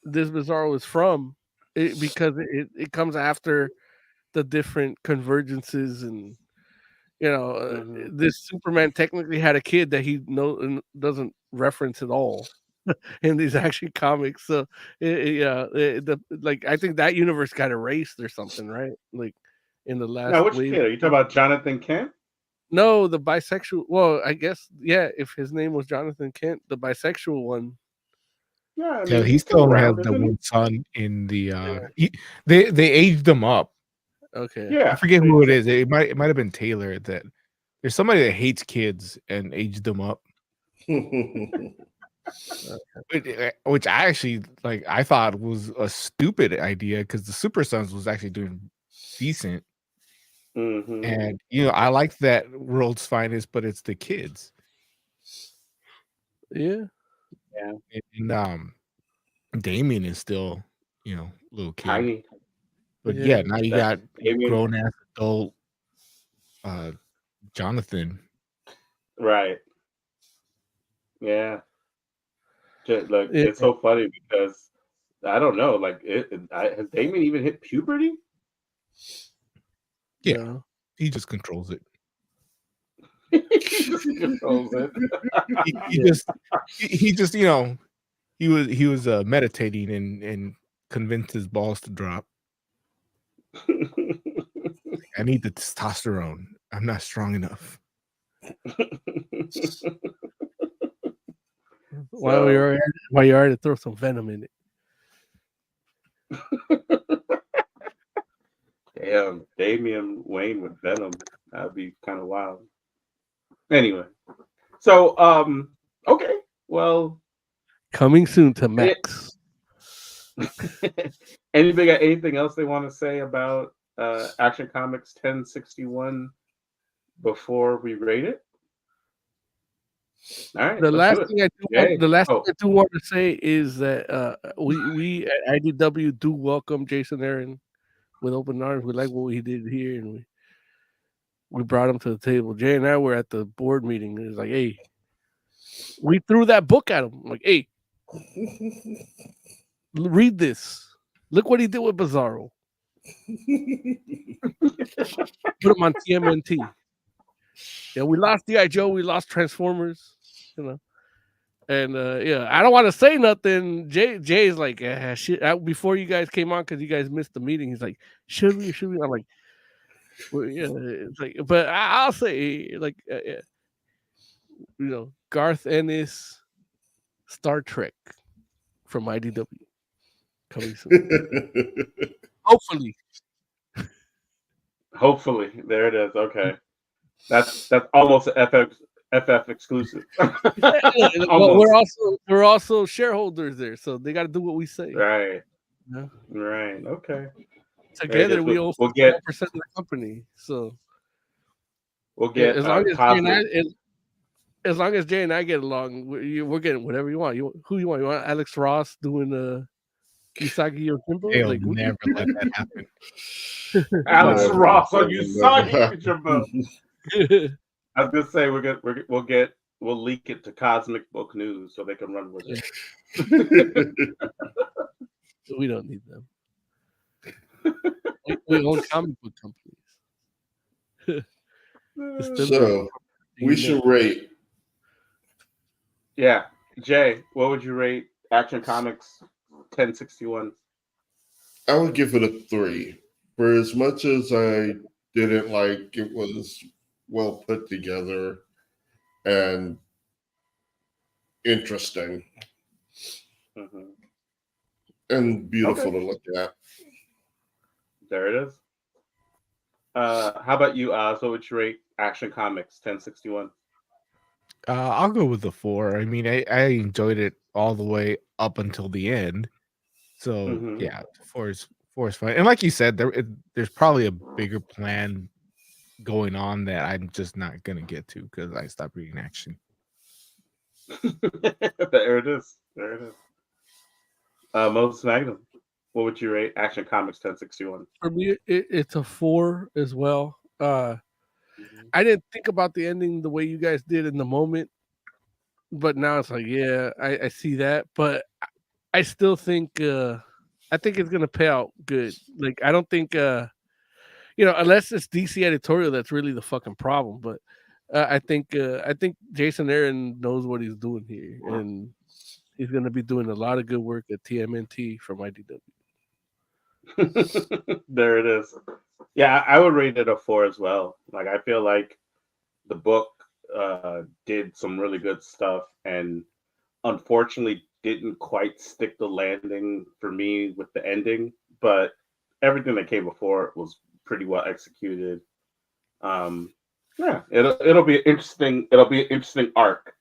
this Bizarro is from, because it comes after the different convergences, and this Superman technically had a kid that he doesn't reference at all in these action comics. So I think that universe got erased or something, right? Like in the last. Now, which kid are you talking about? Jonathan Kent? No, the bisexual. Well, I guess if his name was Jonathan Kent, the bisexual one. Yeah, I mean, he still only has the one son in the. They aged him up. Okay. Yeah, I forget who it is. It might have been Taylor. That there's somebody that hates kids and aged them up. Which I actually I thought was a stupid idea because the Super Sons was actually doing decent. Mm-hmm. And I like that World's Finest, but it's the kids. Yeah. And Damien is still little kid. Tiny. But yeah, now you got Damien. grown ass adult Jonathan. Right. Yeah. Like it's so funny because I don't know. Like, has Damien even hit puberty? Yeah, he just controls it. He just controls it. he just he was meditating and convinced his balls to drop. I need the testosterone. I'm not strong enough. Why you are to throw some venom in it. Damn, Damian Wayne with venom. That'd be kind of wild. Anyway, so okay, well, coming soon to Max. Anything else they want to say about Action Comics 1061 before we rate it? All right. The last thing I do want to say is that we at IDW do welcome Jason Aaron with open arms. We like what he did here, and we brought him to the table. Jay and I were at the board meeting, and it's like, hey, we threw that book at him. I'm like, hey, read this. Look what he did with Bizarro. Put him on TMNT. Yeah, we lost D.I. Joe, we lost Transformers, and I don't want to say nothing. Jay's like, shit. Before you guys came on, because you guys missed the meeting, he's like, should we? I'm like, well, yeah, it's like, but I'll say, like, Garth Ennis, Star Trek from IDW coming soon. Hopefully, there it is. Okay. That's almost an FF exclusive. Well, we're also shareholders there, so they got to do what we say. Right. Yeah. Right. Okay. Together we own 4% of the company, so we'll get as long as Jay and I get along, we're getting whatever you want. Who you want? You want Alex Ross doing Usagi Yojimbo? They'll never let that happen. Alex Ross on Usagi Yojimbo. I was gonna say we'll leak it to Cosmic Book News so they can run with it. We don't need them. We own comic book companies. So we should rate. Yeah, Jay, what would you rate Action Comics 1061? I would give it a 3. For as much as I didn't like, it was well put together and interesting and beautiful to look at. There it is. How about you, Oz? What would you rate Action Comics 1061? I'll go with the 4. I mean, I enjoyed it all the way up until the end. So yeah, 4 is fine. And like you said, there's probably a bigger plan going on that I'm just not gonna get to because I stopped reading Action. There it is. Moses Magnum, what would you rate Action Comics 1061? For me, it's a 4 as well. I didn't think about the ending the way you guys did in the moment, but now it's like, yeah, I see that. But I still think I think it's gonna pay out good. Like, I don't think unless it's DC editorial that's really the fucking problem. But I think Jason Aaron knows what he's doing here, and he's gonna be doing a lot of good work at TMNT from IDW. There it is. Yeah, I would rate it a 4 as well. Like, I feel like the book did some really good stuff, and unfortunately didn't quite stick the landing for me with the ending. But everything that came before was pretty well executed. Yeah, it'll be interesting. It'll be an interesting arc.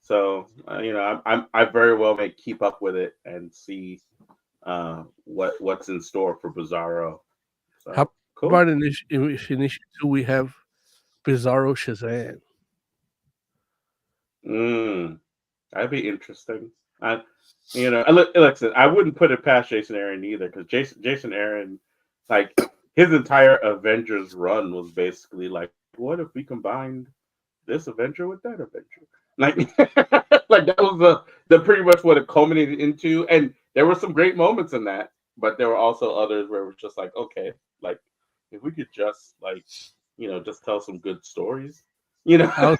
So I very well may keep up with it and see what's in store for Bizarro. So, How cool. about in issue 2 we have Bizarro Shazam? That'd be interesting. Listen, I wouldn't put it past Jason Aaron either, because Jason Aaron, like his entire Avengers run was basically like, what if we combined this Avenger with that Avenger? Like, like that was the pretty much what it culminated into, and there were some great moments in that, but there were also others where it was just like, okay, like if we could just just tell some good stories, I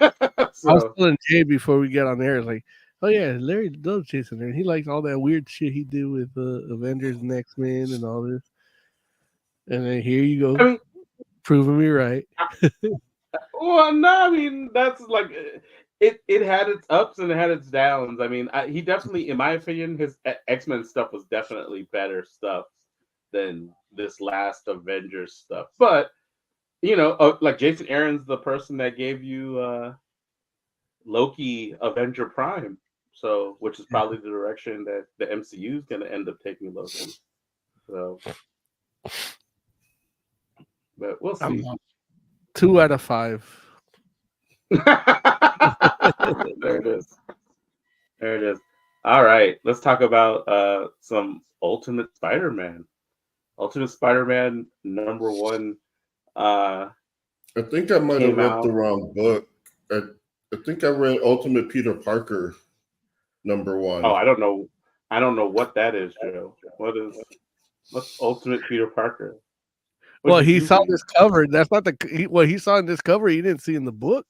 was telling Jay before we get on there, like, oh yeah, Larry loves Jason Aaron. He likes all that weird shit he did with Avengers and X-Men and all this. And then here you go, proving me right. Well, no, I mean that's like it had its ups and it had its downs. I mean, he definitely, in my opinion, his X-Men stuff was definitely better stuff than this last Avengers stuff. But like Jason Aaron's the person that gave you Loki Avenger Prime, so which is probably the direction that the MCU is going to end up taking Loki. So, but we'll see. 2 out of 5. There it is. There it is. All right, let's talk about some Ultimate Spider-Man. Ultimate Spider-Man #1. I think I might have read the wrong book. I think I read Ultimate Peter Parker #1. Oh, I don't know. I don't know what that is, Joe. What's Ultimate Peter Parker? Well, he saw this cover. That's not what he saw in this cover. He didn't see in the book,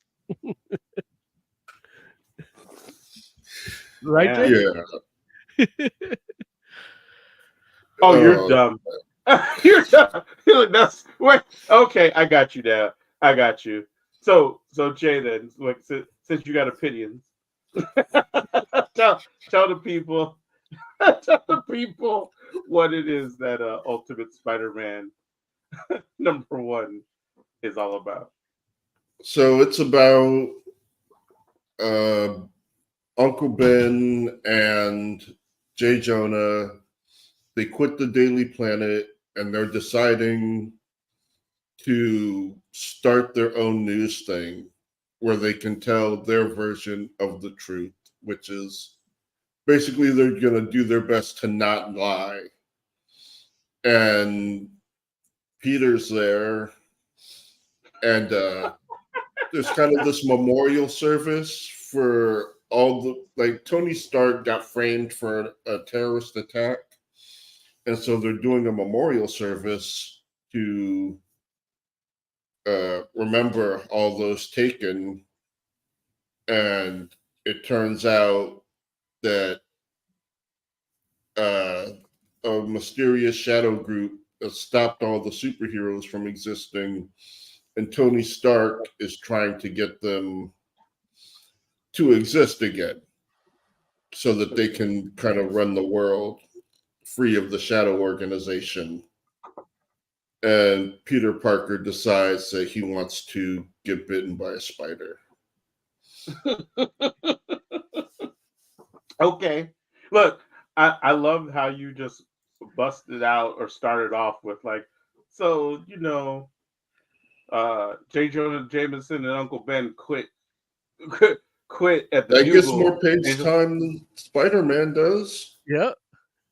right? Yeah. Oh, you're dumb. You're dumb. That's wait. Okay, I got you now. I got you. So Jay, then, like, since you got opinions, tell the people, what it is that Ultimate Spider-Man #1 is all about. So it's about Uncle Ben and J. Jonah. They quit the Daily Planet and they're deciding to start their own news thing where they can tell their version of the truth, which is basically they're going to do their best to not lie. And Peter's there, and there's kind of this memorial service for all the, like, Tony Stark got framed for a terrorist attack, and so they're doing a memorial service to remember all those taken. And it turns out that a mysterious shadow group stopped all the superheroes from existing, and Tony Stark is trying to get them to exist again so that they can kind of run the world free of the Shadow Organization. And Peter Parker decides that he wants to get bitten by a spider. Okay. Look, I love how you just busted out or started off with, like, so, J. Jonah Jameson and Uncle Ben quit at the That gets Bugle. more page time than Spider-Man does. Yeah.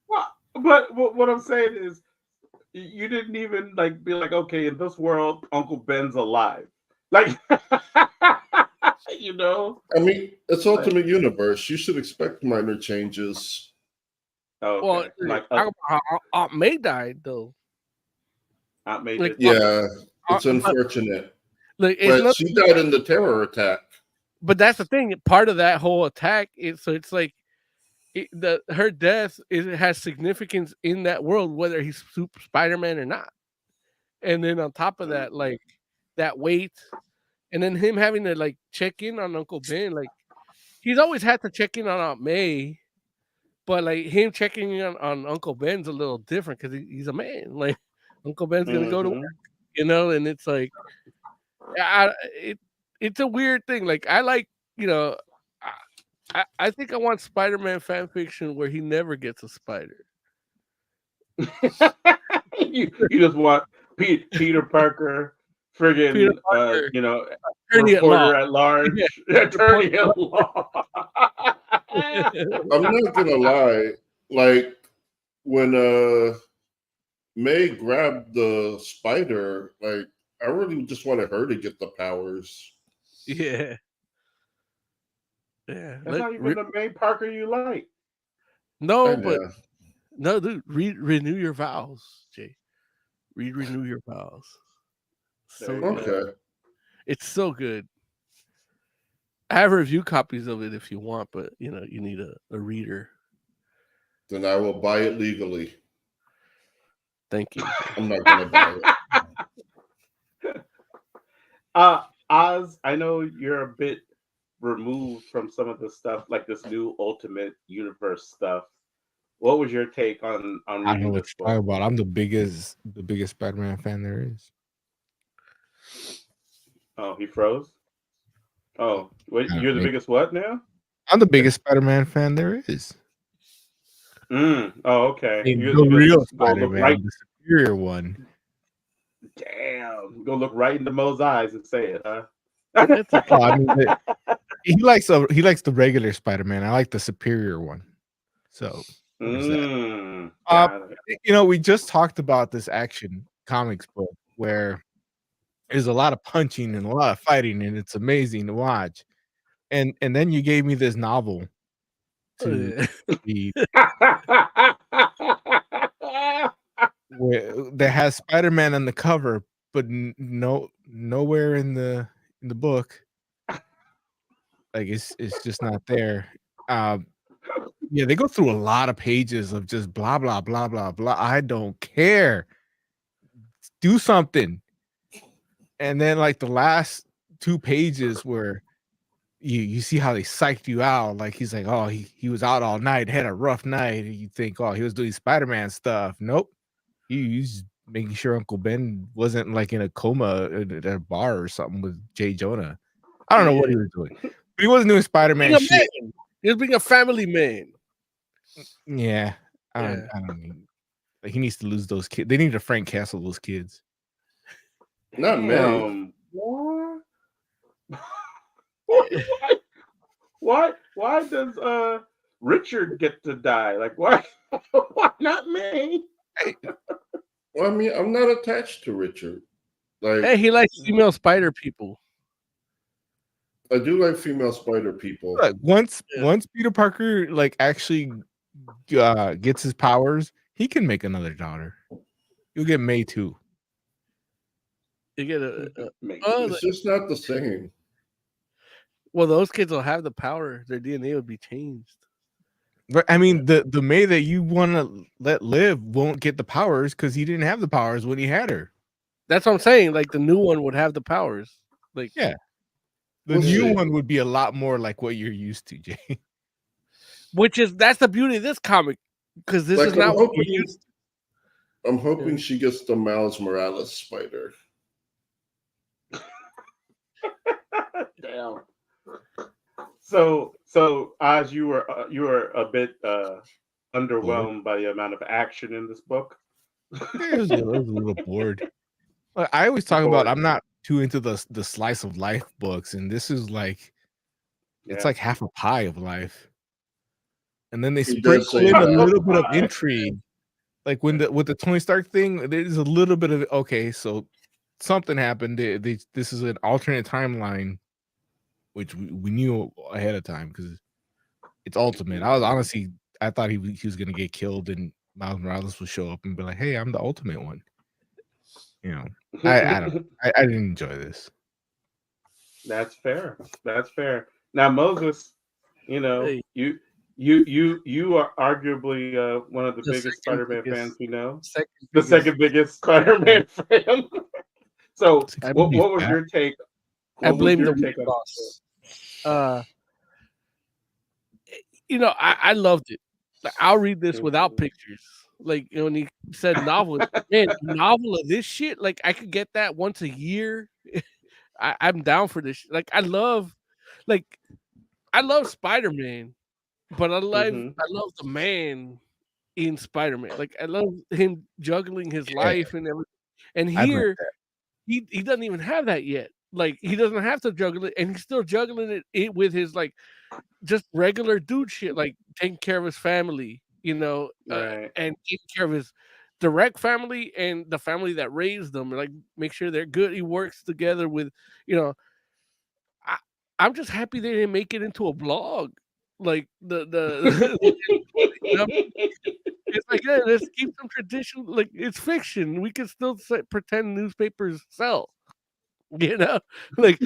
Well, but what I'm saying is, you didn't even be like, okay, in this world, Uncle Ben's alive. Like, I mean, it's Ultimate Universe. You should expect minor changes. Okay. Well, like Aunt May died though. Aunt May, yeah, it's unfortunate. But she died in the terror attack. But that's the thing. Part of that whole attack is it's like her death has significance in that world, whether he's Spider-Man or not. And then on top of that, like that weight, and then him having to check in on Uncle Ben, he's always had to check in on Aunt May. But him checking in on Uncle Ben's a little different because he's a man. Like Uncle Ben's gonna go to work, and it's like, it's a weird thing. Like I think I want Spider-Man fan fiction where he never gets a spider. you just want Peter Parker, friggin' attorney reporter at large, attorney at law. I'm not gonna lie. Like when May grabbed the spider, like I really just wanted her to get the powers. Yeah. Yeah. That's not even the May Parker you like. No, And, but no, dude, renew your vows, Jay. Renew your vows. So There you good. go. okay. It's so good. I have review copies of it if you want, but you know, you need a reader. Then I will buy it legally. Thank you. I'm not gonna buy it. Oz, I know you're a bit removed from some of the stuff, like this new Ultimate Universe stuff. What was your take on I don't know reading what this you're talking book? about. I'm the biggest Spider-Man fan there is. Oh, he froze. Oh, wait, Yeah, you're the maybe. biggest what now? I'm the biggest Spider-Man fan there is. Oh, okay. The You real just go look right. Spider-Man, the superior one. Damn, go look right into Mo's eyes and say it, huh? It's okay. Oh, I mean, he likes the regular Spider-Man. I like the superior one. So there's that. Got it. You know, we just talked about this Action Comics book where there's a lot of punching and a lot of fighting, and it's amazing to watch. And then you gave me this novel to read that has Spider-Man on the cover, but nowhere in the book. Like it's just not there. Yeah, they go through a lot of pages of just blah blah blah blah blah. I don't care. Do something. And then like the last 2 pages where you see how they psyched you out. Like he's like, oh, he was out all night, had a rough night. And you think, oh, he was doing Spider-Man stuff. Nope. He's making sure Uncle Ben wasn't like in a coma at a bar or something with Jay Jonah. I don't know what he was doing. But he wasn't doing Spider-Man shit. He was being a family man. Yeah. I don't mean like he needs to lose those kids. They need to Frank Castle those kids. Not me. Why does Richard get to die? Like why not me? Well, I mean, I'm not attached to Richard. Like, hey, he likes female spider people. I do like female spider people. Look, once Peter Parker like actually gets his powers, he can make another daughter. You'll get May too. You get it's just not the same. Well, those kids will have the power. Their DNA would be changed. But I mean, the May that you want to let live won't get the powers because he didn't have the powers when he had her. That's what I'm saying. Like the new one would have the powers. Like yeah, the new one would be a lot more like what you're used to, Jay. That's the beauty of this comic because this is not what we're used to. I'm hoping she gets the Miles Morales spider. Damn. So as you were a bit underwhelmed by the amount of action in this book. I was a little bored. I always talk about I'm not too into the slice of life books, and this is like it's like half a pie of life. And then they sprinkle in a little bit of intrigue. Like with the Tony Stark thing, there's a little bit of okay, so something happened. This is an alternate timeline, which we knew ahead of time because it's Ultimate. I thought he was gonna get killed and Miles Morales would show up and be like, "Hey, I'm the Ultimate one." You know, I didn't enjoy this. That's fair. Now, Moses, you know, Hey. you are arguably one of the biggest Spider-Man fans we know. The second biggest Spider-Man fan. So, what was your take? I blame the boss. You know, I loved it. Like, I'll read this without pictures. Like when he said novel, man, novel of this shit. Like I could get that once a year. I'm down for this. Like I love Spider-Man, but I love the man in Spider-Man. Like I love him juggling his life and everything. And here, he doesn't even have that yet. Like he doesn't have to juggle it, and he's still juggling it with his like just regular dude shit, like taking care of his family, Right. and taking care of his direct family and the family that raised them, like make sure they're good. He works together with, you know, I, I'm just happy they didn't make it into a blog. Like the you know, it's like, yeah, let's keep some tradition. Like it's fiction. We can still pretend newspapers sell. You know, like,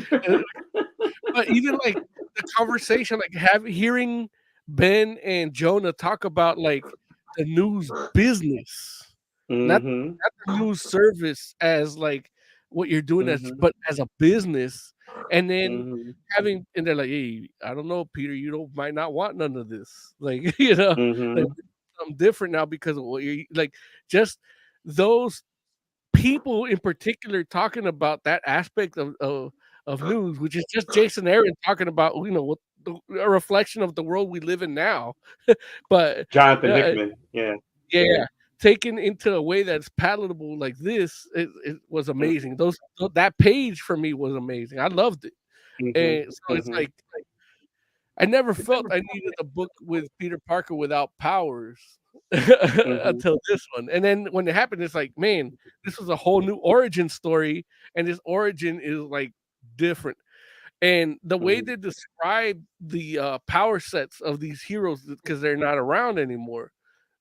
but even like the conversation, like hearing Ben and Jonah talk about like the news business, not Mm-hmm. the news service as like what you're doing as, Mm-hmm. but as a business, and then Mm-hmm. and they're like, hey, I don't know, Peter, might not want none of this, like like Mm-hmm. something different now because of what you're like, just those people in particular talking about that aspect of news, which is just Jason Aaron talking about, what a reflection of the world we live in now. But Jonathan uh, Hickman. Yeah. yeah, taken into a way that's palatable like this, it was amazing. That page for me was amazing. I loved it, Mm-hmm. and so it's Mm-hmm. like I never felt I needed a book with Peter Parker without powers Mm-hmm. until this one. And then when it happened, it's like, man, this was a whole new origin story, and this origin is like different. And the way Mm-hmm. they describe the power sets of these heroes, because they're not around anymore,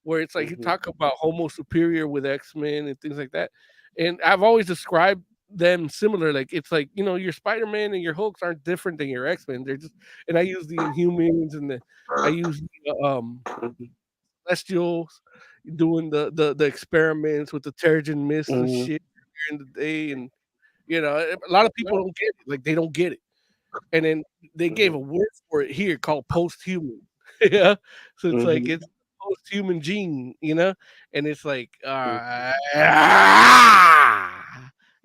where it's like you Mm-hmm. talk about Homo Superior with X-Men and things like that. And I've always described them similar. Like it's like, your Spider-Man and your Hulks aren't different than your X-Men. They're just, and I use the Inhumans and I use the Celestials doing the experiments with the Terrigen Mist and Mm-hmm. shit during the day. And a lot of people don't get it. Like they don't get it. And then they gave a word for it here called post-human. Yeah. So it's like Mm-hmm. it's post-human gene, and it's like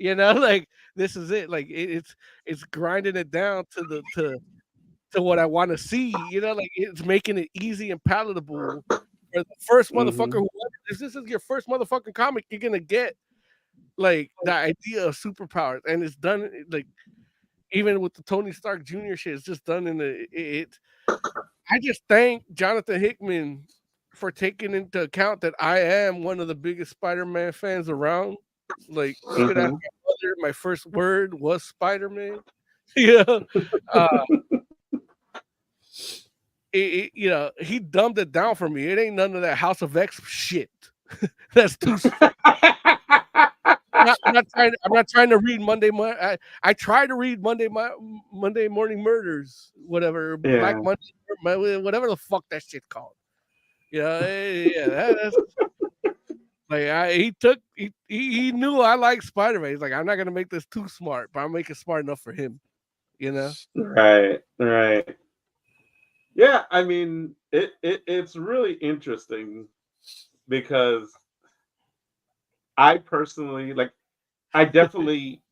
like this is it. Like it's grinding it down to what I want to see, like it's making it easy and palatable for the first motherfucker Mm-hmm. who if this is your first motherfucking comic, you're gonna get like the idea of superpowers, and it's done like even with the Tony Stark Jr. shit, it's just done in it. I just thank Jonathan Hickman for taking into account that I am one of the biggest Spider-Man fans around. Like you could ask Mm-hmm. my mother, my first word was Spider-Man. Yeah. Uh, he dumbed it down for me. It ain't none of that House of X shit. That's too. I'm not trying to read I try to read Monday Morning Murders, whatever Black Yeah. Monday, whatever the fuck that shit called. That's like he knew I like Spider-Man. He's like, I'm not gonna make this too smart, but I'll make it smart enough for him. Right. Right. Yeah. I mean, it's really interesting because I personally like. I definitely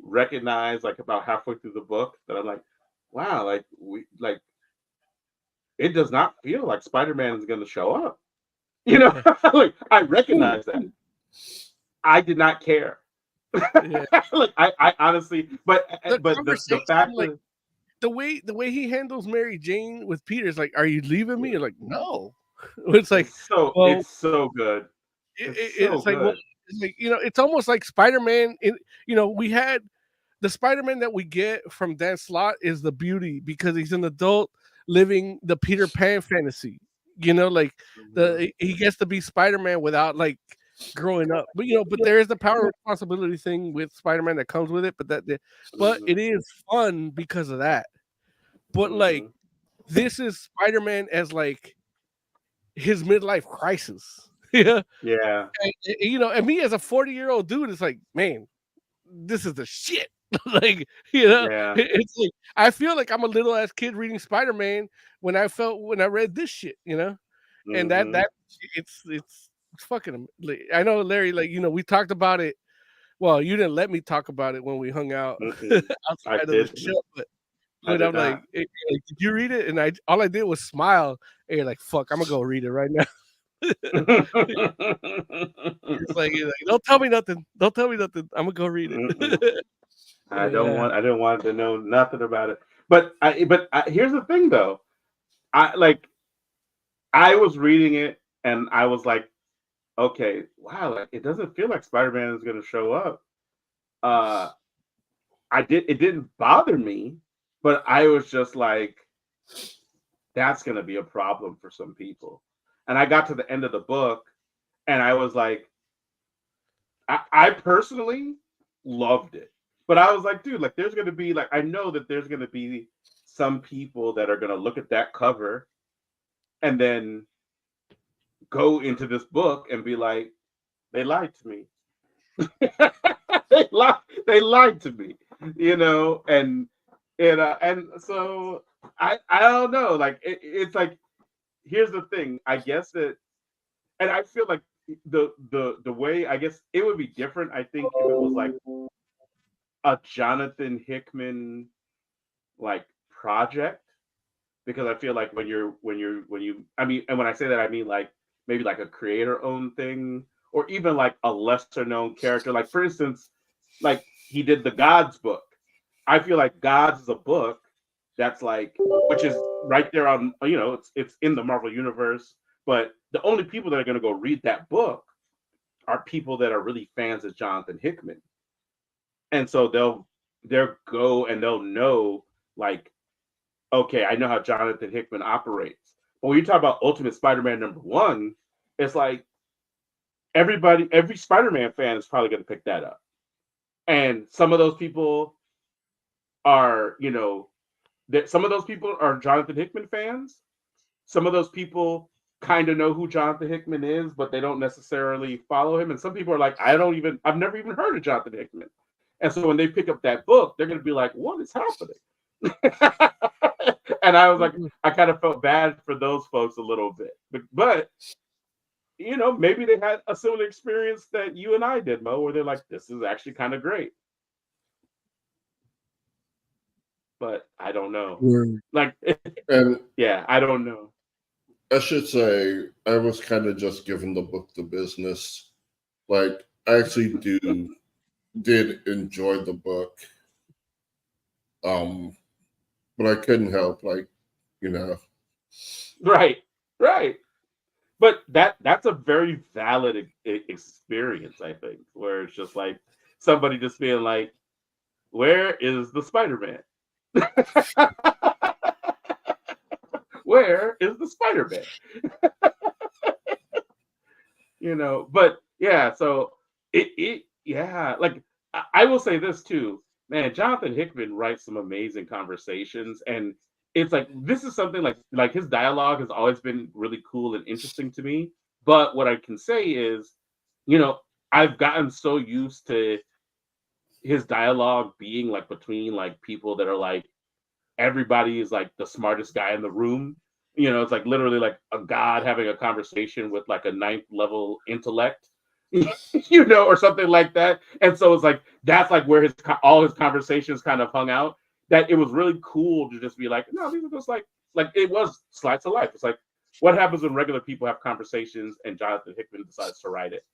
recognize like about halfway through the book that I'm like, wow, like it does not feel like Spider-Man is going to show up. Like I recognize that. I did not care. Yeah. Like I honestly, but the fact like, that the way he handles Mary Jane with Peter is like, are you leaving me? You're like, no. It's like, it's so good. It's like, well, it's like, it's almost like Spider-Man. We had the Spider-Man that we get from Dan Slott is the beauty because he's an adult living the Peter Pan fantasy. Like he gets to be Spider-Man without like growing up. But but there is the power and responsibility thing with Spider-Man that comes with it. But it is fun because of that. But like this is Spider-Man as like his midlife crisis. Yeah. Yeah. And me as a 40-year-old dude, it's like, man, this is the shit. Like, Yeah. it's like I feel like I'm a little ass kid reading Spider-Man when I read this shit, and that it's fucking. I know, Larry. Like, we talked about it. Well, you didn't let me talk about it when we hung out outside of the show, but I'm like, hey, did you read it? And all I did was smile. And you're like, fuck, I'm gonna go read it right now. He's like, don't tell me nothing. Don't tell me nothing. I'm gonna go read it. I didn't want to know nothing about it. But here's the thing though. I was reading it and I was like, okay, wow, like it doesn't feel like Spider-Man is gonna show up. It didn't bother me, but I was just like, that's gonna be a problem for some people. And I got to the end of the book and I was like, I personally loved it. But I was like, dude, like there's gonna be like I know that there's gonna be some people that are gonna look at that cover and then go into this book and be like, they lied to me. they lied to me, you know, and so I don't know, like it's like here's the thing. I guess that, and I feel like the way I guess it would be different. I think if it was like a Jonathan Hickman like project, because I feel like when you I mean, and when I say that I mean like maybe like a creator owned thing or even like a lesser known character. Like for instance, like he did the Gods book. I feel like Gods is a book that's like, which is right there on, you know, it's in the Marvel universe, but the only people that are going to go read that book are people that are really fans of Jonathan Hickman. And so they'll go and they'll know like, okay, I know how Jonathan Hickman operates. But when you talk about Ultimate Spider-Man #1, it's like every Spider-Man fan is probably going to pick that up. And some of those people are, you know, some of those people are Jonathan Hickman fans. Some of those people kind of know who Jonathan Hickman is, but they don't necessarily follow him. And some people are like, I've never even heard of Jonathan Hickman. And so when they pick up that book, they're going to be like, what is happening? And I was like, I kind of felt bad for those folks a little bit. But you know, maybe they had a similar experience that you and I did, Mo, where they're like, this is actually kind of great. But I don't know. Like, and yeah, I don't know. I should say I was kind of just giving the book the business. Like, I actually did enjoy the book. But I couldn't help, like, you know. Right. But that's a very valid experience, I think, where it's just like somebody just being like, where is the Spider-Man? Where is the Spider-Man? You know, but yeah, so yeah, like I will say this too, man, Jonathan Hickman writes some amazing conversations, and it's like this is something like his dialogue has always been really cool and interesting to me. But what I can say is, you know, I've gotten so used to his dialogue being like between like people that are like everybody is like the smartest guy in the room. You know, it's like literally like a god having a conversation with like a 9th level intellect, you know, or something like that. And so it's like that's like where all his conversations kind of hung out. That it was really cool to just be like, no, these are just like it was slice of life. It's like what happens when regular people have conversations and Jonathan Hickman decides to write it.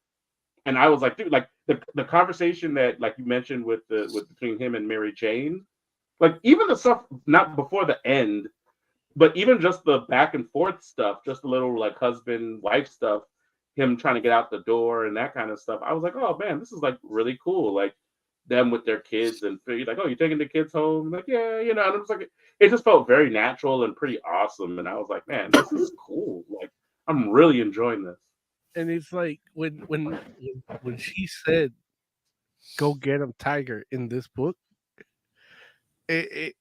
And I was like, dude, like the conversation that like you mentioned with between him and Mary Jane, like even the stuff not before the end, but even just the back and forth stuff, just a little like husband wife stuff, him trying to get out the door and that kind of stuff. I was like, oh man, this is like really cool. Like them with their kids and like, oh, you're taking the kids home? Like, yeah, you know. And it was like it just felt very natural and pretty awesome. And I was like, man, this is cool. Like I'm really enjoying this. And it's like when she said, "Go get him, Tiger," in this book, that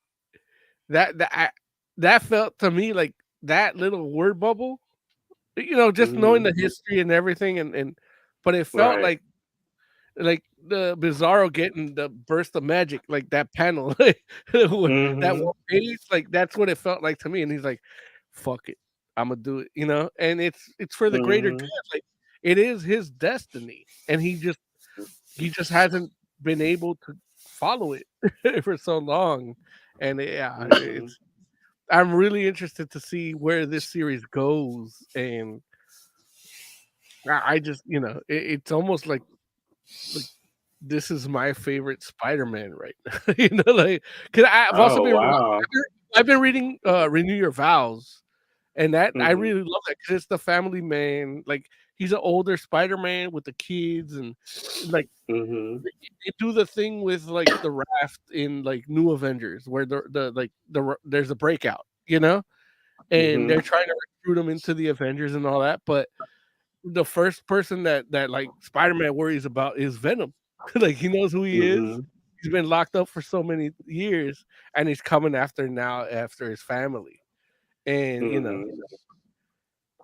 felt to me like that little word bubble, you know, just knowing the history and everything, and but it felt like the Bizarro getting the burst of magic, like that panel, that one page, like that's what it felt like to me. And he's like, "Fuck it, I'm gonna do it," you know. And it's for the greater good. Like it is his destiny, and he just hasn't been able to follow it for so long. And yeah, I'm really interested to see where this series goes, and I just, it's almost like this is my favorite Spider-Man right now. Like because I've also Oh been wow. I've been reading Renew Your Vows, and that I Mhm. really love that because it's the family man. Like he's an older Spider-Man with the kids, and like Mhm. they do the thing with like the raft in like New Avengers where there's a breakout, and they're Mhm. trying to recruit him into the Avengers and all that, but the first person that like Spider-Man worries about is Venom. Like he knows who he is. Mhm. He's been locked up for so many years, and he's coming after his family. And Mhm.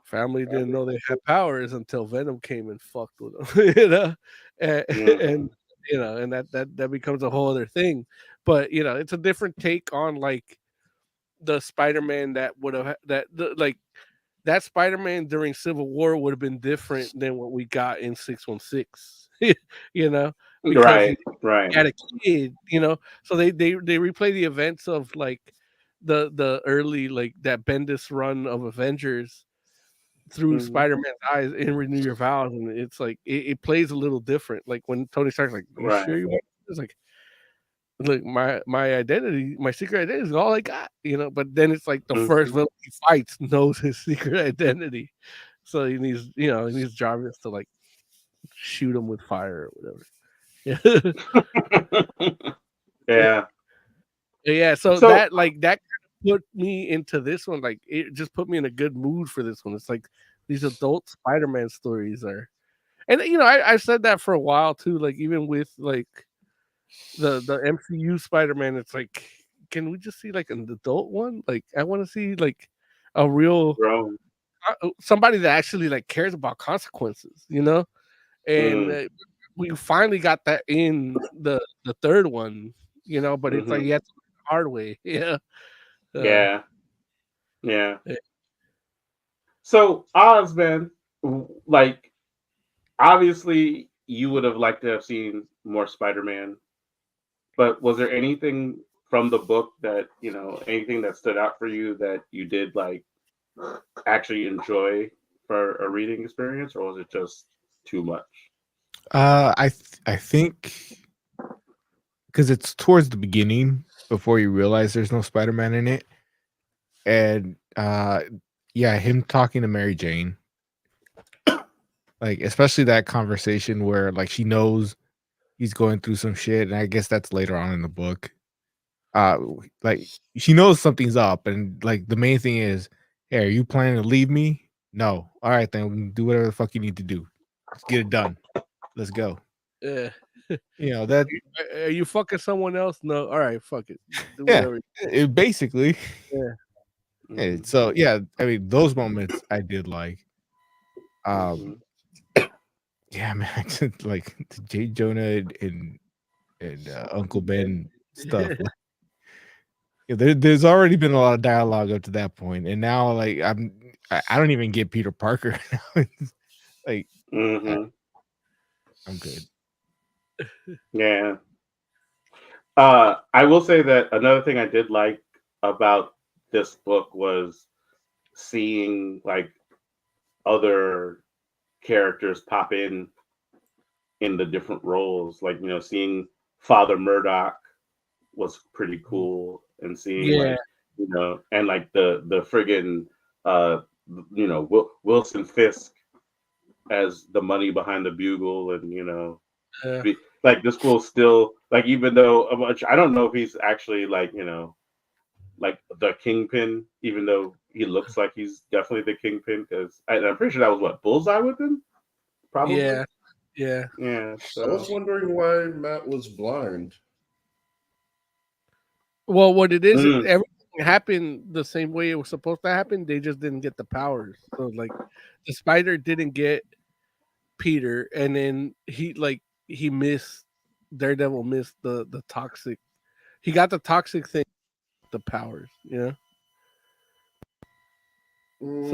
family didn't know they had powers until Venom came and fucked with them. and, and Mhm. and that becomes a whole other thing. But it's a different take on like the Spider-Man that would have like that Spider-Man during Civil War would have been different than what we got in 616. Because he Right. Right. had a kid, so they replay the events of like the early like that Bendis run of Avengers through Mhm. Spider-Man's eyes in Renew Your Vows, and it's like it plays a little different. Like when Tony Stark's like, "You Right. sure you want?" It's like, "Look, my identity, my secret identity is all I got," But then it's like the first Mhm. villain he fights knows his secret identity, so he needs Jarvis to like shoot him with fire or whatever. Yeah, Yeah. yeah. So So that kind of put me into this one. Like it just put me in a good mood for this one. It's like these adult Spider-Man stories are, and I said that for a while too. Like even with like the MCU Spider-Man, it's like, can we just see like an adult one? Like I want to see like a real Rome. somebody that actually like cares about consequences, And Mm. we finally got that in the third one, But it's like Mhm. you have to learn the hard way, yeah. Uh, Yeah. Yeah. eh, So Osman, like obviously you would have liked to have seen more Spider-Man, but was there anything from the book that, anything that stood out for you that you did like actually enjoy for a reading experience, or was it just too much? I think because it's towards the beginning before you realize there's no Spider-Man in it, and yeah, him talking to Mary Jane, like especially that conversation where like she knows he's going through some shit, and I guess that's later on in the book. Uh, like she knows something's up, and like the main thing is, hey, are you planning to leave me? No. All right, then do whatever the fuck you need to do. Let's get it done. Let's go. eh. That Are you fucking someone else? No. All right, fuck it. Do yeah, whatever. it basically. Yeah. Mhm. So yeah, I mean those moments I did like. Um, Mhm. yeah, man, I just, like the J. Jonah and Uncle Ben stuff. Like, yeah, there's already been a lot of dialogue up to that point, and now like I don't even get Peter Parker now. It's like Mhm. I'm good. Yeah. I will say that another thing I did like about this book was seeing like other characters pop in the different roles. Like, seeing Father Murdoch was pretty cool, and seeing Yeah. like, and like the friggin' uh Wilson Fisk as the money behind the bugle, and Yeah. like this will still like, even though I don't know if he's actually like, like the kingpin, even though he looks like he's definitely the kingpin, because I'm pretty sure that was what Bullseye with him, probably. Yeah. Yeah. Yeah. I So. was wondering why Matt was blind. Well, what it is, Mm, everything happened the same way it was supposed to happen. They just didn't get the powers. So like the spider didn't get Peter, and then he missed Daredevil missed the toxic. He got the toxic thing, the powers, So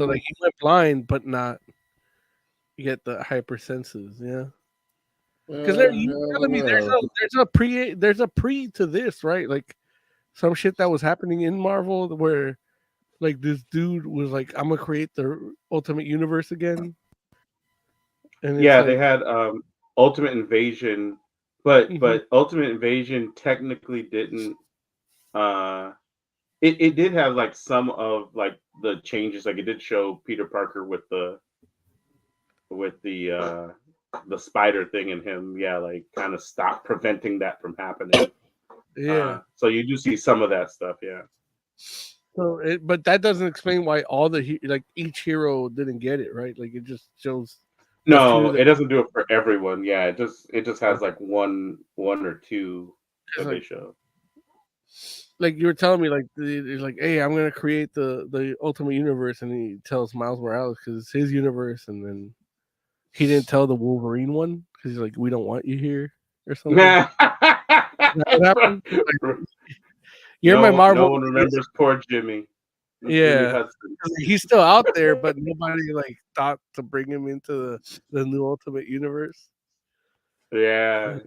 like Mm, he went blind, but not get the hyper senses, yeah. Because you I telling don't me know. there's a pre to this, right? Like some shit that was happening in Marvel where like this dude was like, I'm gonna create the ultimate universe again. And it's Yeah, like, they had Ultimate Invasion, but mhm. Ultimate Invasion technically didn't. Uh, it did have like some of like the changes. Like it did show Peter Parker with the spider thing in him. Yeah, like kind of stop preventing that from happening. Yeah. So you do see some of that stuff. Yeah. So, but that doesn't explain why all like each hero didn't get it, right? Like it just shows the few No, that it doesn't do it for everyone. Yeah, it just has like one or two it's that they like show. you were telling me like it's like, hey, I'm gonna create the Ultimate Universe, and he tells Miles Morales because it's his universe, and then he didn't tell the Wolverine one because he's like, we don't want you here or something. Is that what happened? Like, you're my No Marvel. one remembers poor Jimmy. Jimmy Yeah, Hudson. he's still out there, but nobody like thought to bring him into the new Ultimate Universe. Yeah.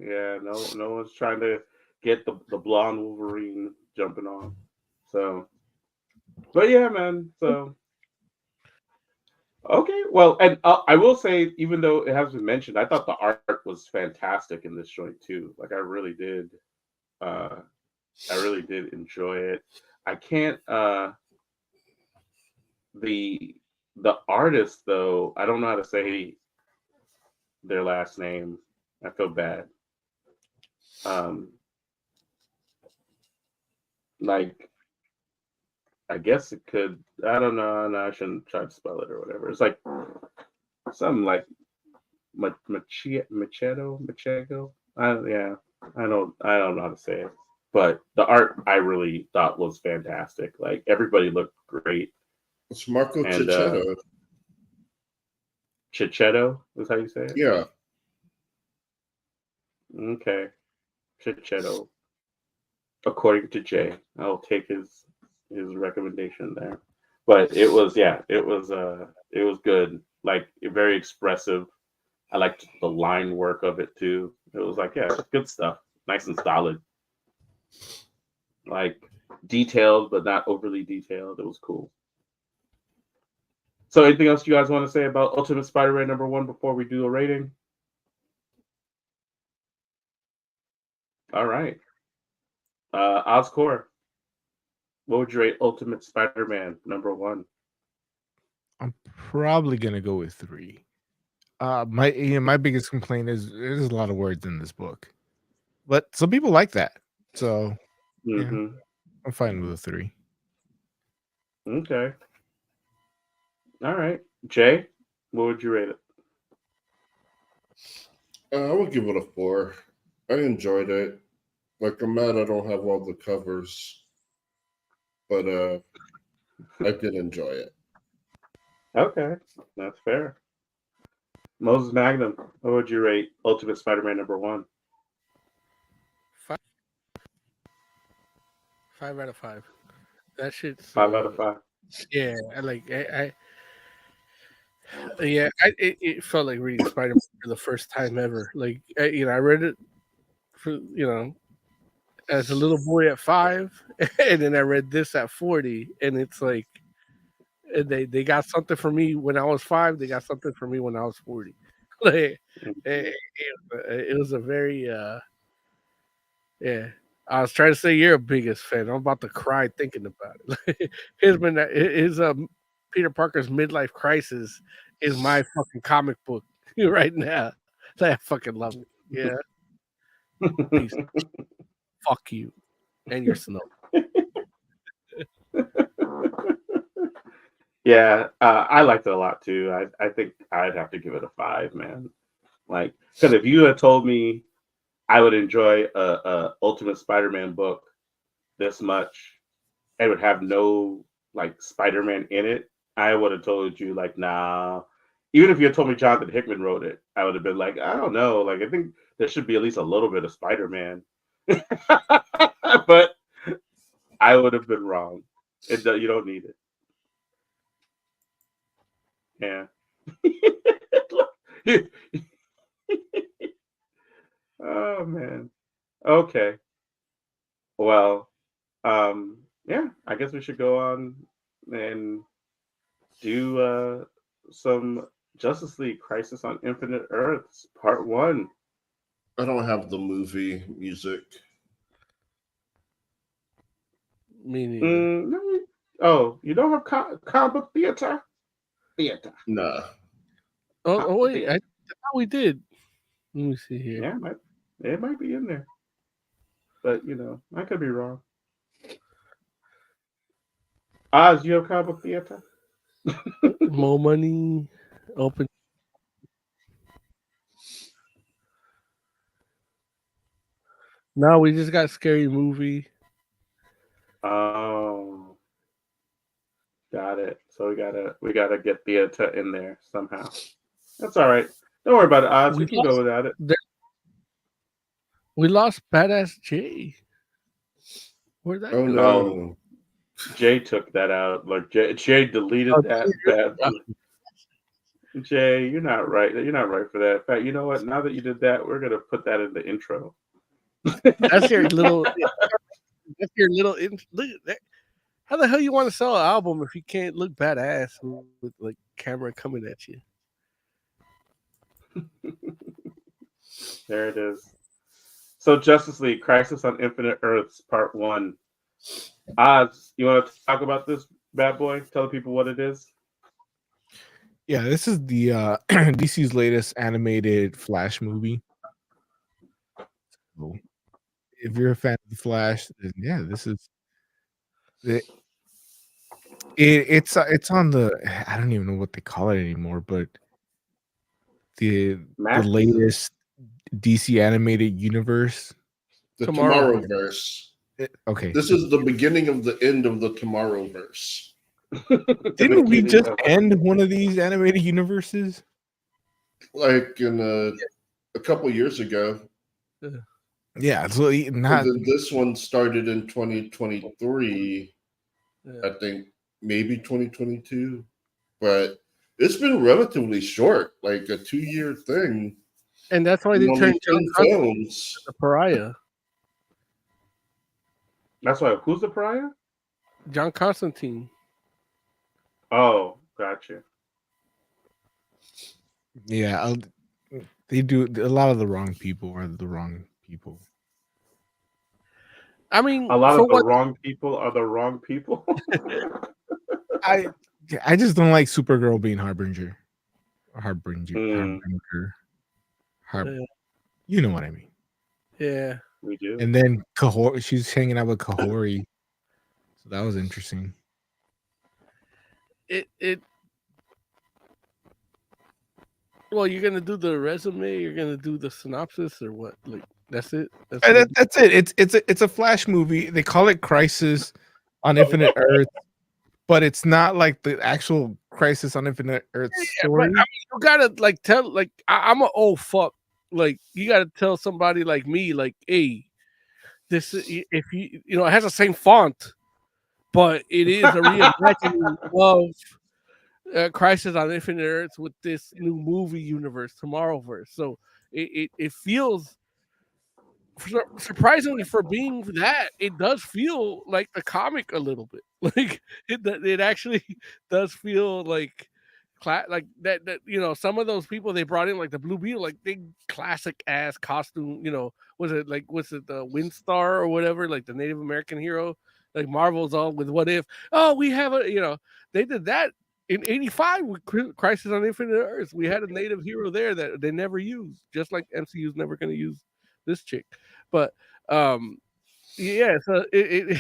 No one's trying to get the blonde Wolverine jumping on. So, but yeah, man. So okay, well, and I will say, even though it hasn't been mentioned, I thought the art was fantastic in this joint too. Like I really did. Uh, I really did enjoy it. I can't. The the artist though, I don't know how to say their last name. I feel bad. Um, like I guess it could. I don't know. No, I shouldn't try to spell it or whatever. It's like something like Machado. Yeah. I don't know how to say it. But the art I really thought was fantastic. Like everybody looked great. It's Marco And Cicchetto. Chichetto is how you say it. Yeah. Okay, Chichetto. According to Jay, I'll take his recommendation there. But it was it was good. Like very expressive. I liked the line work of it too. It was like good stuff. Nice and solid. Like detailed but not overly detailed. It was cool. So anything else you guys want to say about Ultimate Spider-Man #1 before we do a rating? All right. Oscore, what would you rate Ultimate Spider-Man #1? I'm probably gonna go with 3. My biggest complaint is there's a lot of words in this book, but some people like that. So yeah, Mm-hmm. I'm fine with a 3. Okay. All right. Jay, what would you rate it? I would give it a 4. I enjoyed it. Like I'm mad I don't have all the covers, but I did enjoy it. Okay, that's fair. Moses Magnum, what would you rate Ultimate Spider-Man #1? 5 out of 5. That shit's 5 out of 5. yeah. It felt like reading Spider-Man for the first time ever. Like I read it for as a little boy at 5, and then I read this at 40, and it's like they got something for me when I was 5. They got something for me when I was 40. Like it was a very yeah. I was trying to say you're a biggest fan. I'm about to cry thinking about it. His Peter Parker's midlife crisis is my fucking comic book right now. I fucking love it. Yeah. Peace. Fuck you and your snow. Yeah, I liked it a lot too. I think I'd have to give it a 5, man. Like, because if you had told me I would enjoy a Ultimate Spider-Man book this much and would have no like Spider-Man in it, I would have told you like, nah. Even if you had told me Jonathan Hickman wrote it, I would have been like, I don't know. Like, I think there should be at least a little bit of Spider-Man. But I would have been wrong. You don't need it. Yeah. Oh man. Okay. Well, yeah, I guess we should go on and do some Justice League Crisis on Infinite Earths Part 1. I don't have the movie music. Me neither. No. Oh, you don't have comic book theater? Nah. Oh wait, I thought we did. Let me see here. Yeah, it might be in there. But, I could be wrong. Oz, you have comic book theater? More money. Open. No, we just got Scary Movie. Oh, got it. So we gotta get theater in there somehow. That's all right. Don't worry about it, Oz. We can go without it. We lost Badass Jay. Where'd that go? No. Jay took that out. Like Jay deleted that. Jay, you're not right. You're not right for that. In fact, you know what? Now that you did that, we're gonna put that in the intro. That's your little. That's your little. Look at that. How the hell you want to sell an album if you can't look badass with like camera coming at you? There it is. So Justice League Crisis on Infinite Earths Part 1. Oz, you want to talk about this bad boy? Tell the people what it is. Yeah, this is the DC's latest animated Flash movie. So if you're a fan of the Flash, then yeah, this is it. It's on the, I don't even know what they call it anymore, but the latest DC animated universe, the Tomorrowverse. Okay, this is the beginning of the end of the Tomorrowverse. Didn't we just end one of these animated universes? Like in a couple years ago. Yeah, so not. And then this one started in 2023. I think maybe 2022, but it's been relatively short, like a 2-year thing. And that's why they turned films the Pariah. That's why. Who's the Pariah? John Constantine. Oh, gotcha. Yeah, they do a lot of the wrong people are the wrong people. I mean, a lot of the wrong people are the wrong people. I just don't like Supergirl being Harbinger. You know what I mean? Yeah, we do. And then Kahori, she's hanging out with Kahori, so that was interesting. Well, you're gonna do the resume, you're gonna do the synopsis, or what? Like that's it. That's it. It's a Flash movie. They call it Crisis on Infinite Earth, but it's not like the actual Crisis on Infinite Earth story. But, I mean, you gotta like tell, like I'm a oh fuck, like you gotta tell somebody like me, like, hey, this if you it has the same font, but it is a reimagining of Crisis on Infinite Earths with this new movie universe, Tomorrowverse. So it feels, surprisingly for being that, it does feel like the comic a little bit. Like it actually does feel like that some of those people they brought in, like the Blue Beetle, like big classic ass costume. Was it the Windstar or whatever, like the Native American hero? Like Marvel's all with What If. Oh, we have they did that in '85 with Crisis on Infinite Earths. We had a native hero there that they never used, just like MCU's never going to use this chick. But yeah, so it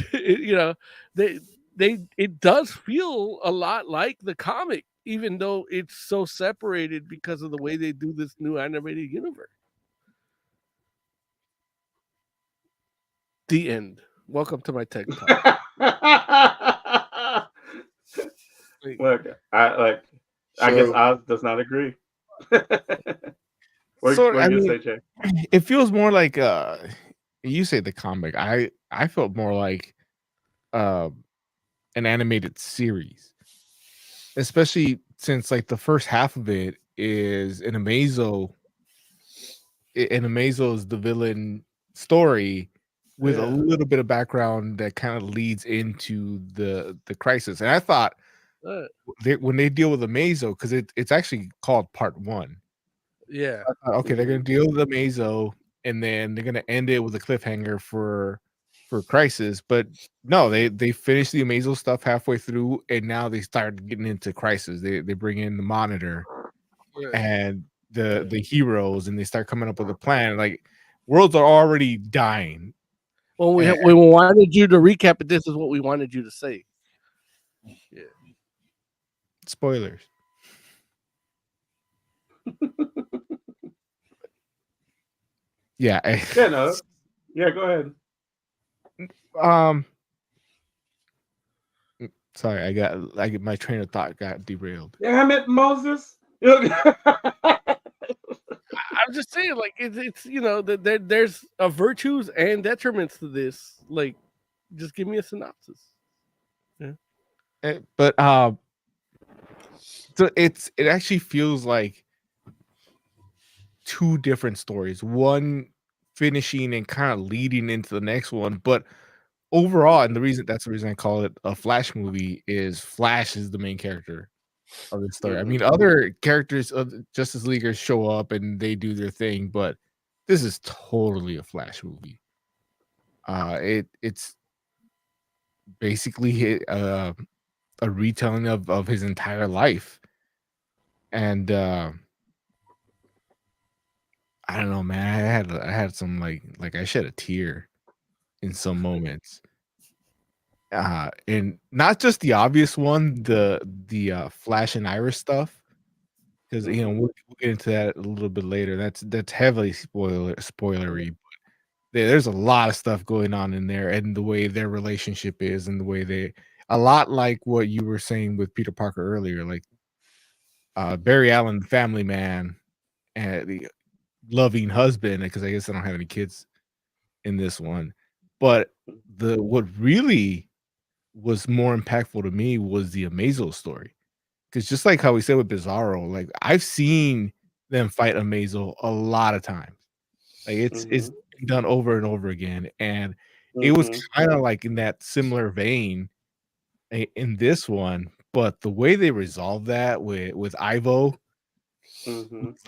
does feel a lot like the comic, even though it's so separated because of the way they do this new animated universe. The end. Welcome to my TED Talk. Look, I guess Oz does not agree. What do you say, Jay? It feels more like you say the comic. I felt more like an animated series, especially since like the first half of it is in Amazo. In Amazo is the villain story with a little bit of background that kind of leads into the Crisis. And I thought when they deal with the Mazo, because it's actually called Part 1. Yeah. Okay, they're gonna deal with the Mazo, and then they're gonna end it with a cliffhanger for Crisis. But no, they finished the Mazo stuff halfway through, and now they start getting into Crisis. They bring in the Monitor and the heroes, and they start coming up with a plan. Like worlds are already dying. Well, we wanted you to recap it. This is what we wanted you to say. Yeah. Spoilers. Yeah. Yeah, no. Yeah, go ahead. Sorry, I got my train of thought got derailed. Damn it, Moses. I'm just saying, like it's there's virtues and detriments to this. Like, just give me a synopsis. Yeah. But so it actually feels like two different stories. One finishing and kind of leading into the next one, but overall, and that's the reason I call it a Flash movie, is Flash is the main character of the story. I mean, other characters of Justice Leaguers show up and they do their thing, but this is totally a Flash movie. It's basically a retelling of his entire life, and I don't know, man. I had some like I shed a tear in some moments. And not just the obvious one, the Flash and Iris stuff, because we'll get into that a little bit later. That's heavily spoilery. But there's a lot of stuff going on in there, and the way their relationship is, and the way a lot like what you were saying with Peter Parker earlier, like Barry Allen, the family man, and the loving husband, because I guess I don't have any kids in this one. But what really was more impactful to me was the Amazo story, because just like how we said with Bizarro, like I've seen them fight Amazo a lot of times. Like it's been done over and over again, and it was kind of like in that similar vein in this one. But the way they resolved that with Ivo,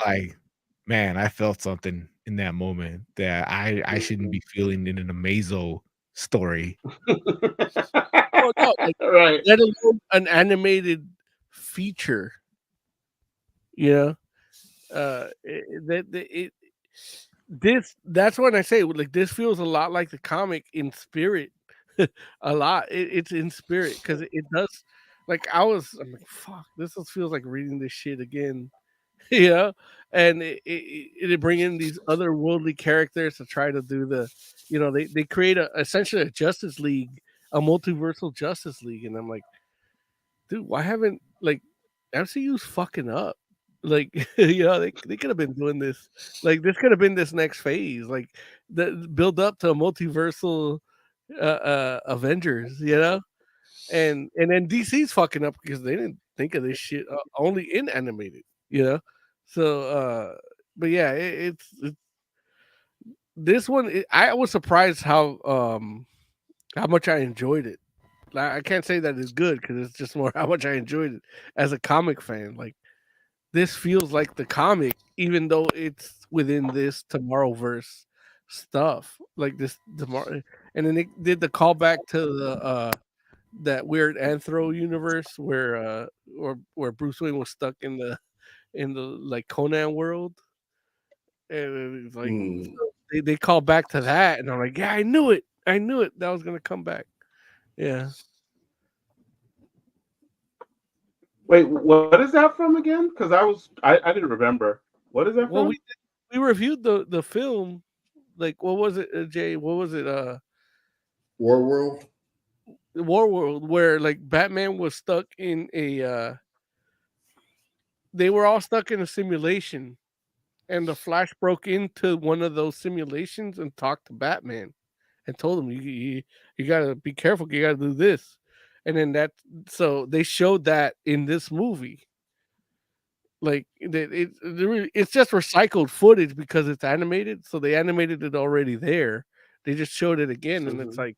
like, man, I felt something in that moment that I shouldn't be feeling in an Amazo story. Oh, no, like, right. Let alone an animated feature. That's when I say, like, this feels a lot like the comic in spirit. A lot. It's in spirit because it does. Like I'm like, fuck, this just feels like reading this shit again. And it bring in these otherworldly characters to try to do they create essentially a Justice League, a multiversal Justice League, and I'm like, dude, why haven't MCU's fucking up? Like, they could have been doing this. Like, this could have been this next phase, like the build up to a multiversal Avengers, and then DC's fucking up because they didn't think of this shit only in animated, So, but yeah, it's this one. I was surprised how much I enjoyed it. I can't say that it's good because it's just more how much I enjoyed it as a comic fan. Like, this feels like the comic, even though it's within this Tomorrowverse stuff. Like this tomorrow, and then they did the callback to the that weird Anthro universe where Bruce Wayne was stuck in the like Conan world, and it's like they call back to that, and I'm like, yeah, I knew it that was gonna come back. Yeah. Wait, what is that from again? Because I didn't remember. What is that Well, from? we reviewed the film. Like, what was it, Jay? What was it? Warworld, where like Batman was stuck in a. They were all stuck in a simulation, and the Flash broke into one of those simulations and talked to Batman, and told him, "You gotta be careful. You gotta do this." And then so they showed that in this movie. Like it's just recycled footage because it's animated, so they animated it already there. They just showed it again, and it's like,